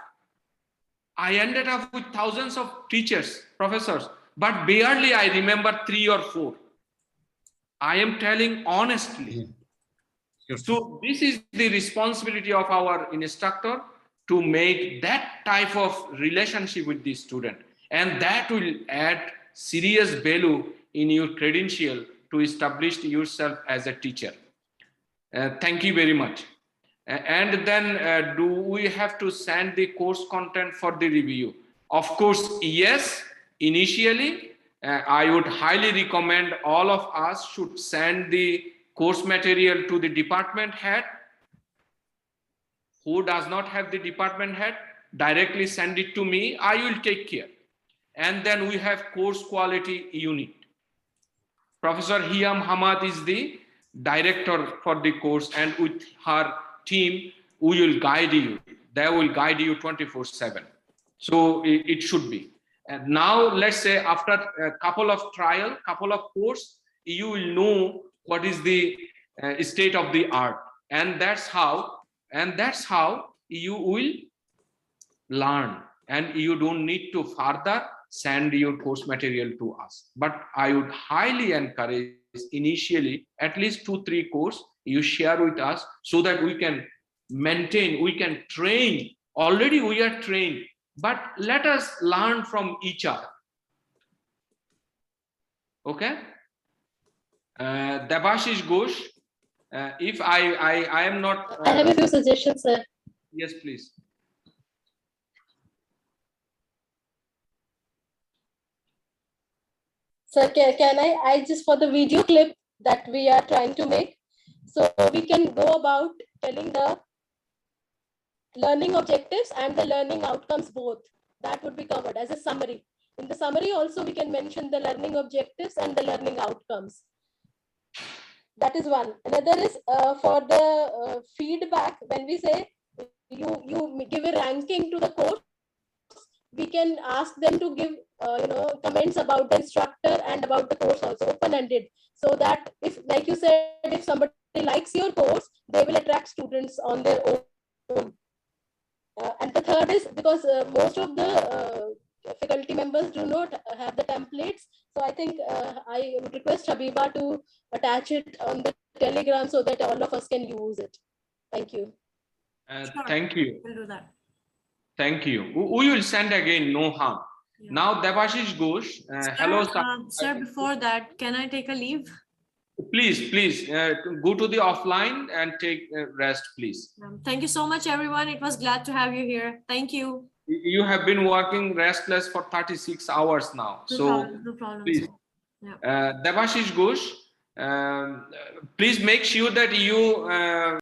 I ended up with thousands of teachers, professors, but barely I remember 3 or 4. I am telling honestly. So this is the responsibility of our instructor, to make that type of relationship with the student, and that will add serious value in your credential to establish yourself as a teacher. Thank you very much. And then do we have to send the course content for the review? Of course, yes. Initially, I would highly recommend all of us should send the course material to the department head. Who does not have the department head, directly send it to me. I will take care. And then we have course quality unit. Professor Hiam Hamad is the director for the course, and with her team, we will guide you. They will guide you 24/7. So it should be. And now let's say after a couple of trial, couple of course, you will know what is the state of the art. And that's how you will learn, and you don't need to further send your course material to us. But I would highly encourage initially at least 2-3 course you share with us, so that we can maintain, we can train. Already we are trained, but let us learn from each other. Okay. Debashish Ghosh, if I am not I have a few suggestions, sir. Yes, please. Sir, can I just, for the video clip that we are trying to make, so we can go about telling the learning objectives and the learning outcomes both. That would be covered as a summary. In the summary also, we can mention the learning objectives and the learning outcomes. That is one. Another is for the feedback. When we say you give a ranking to the course, we can ask them to give comments about the instructor and about the course also, open-ended, so that if, like you said, if somebody likes your course, they will attract students on their own. And the third is because most of the faculty members do not have the templates. So I think I would request Habiba to attach it on the Telegram so that all of us can use it. Thank you. Sure. Thank you. We'll do that. Thank you. We will send again, no harm. Yeah. Now, Debashish Ghosh, hello, sir. Sir, before that, can I take a leave? Please, go to the offline and take rest, please. Thank you so much, everyone. It was glad to have you here. Thank you. You have been working restless for 36 hours now. No problem. Please. Yeah. Debashish Ghosh, please make sure that you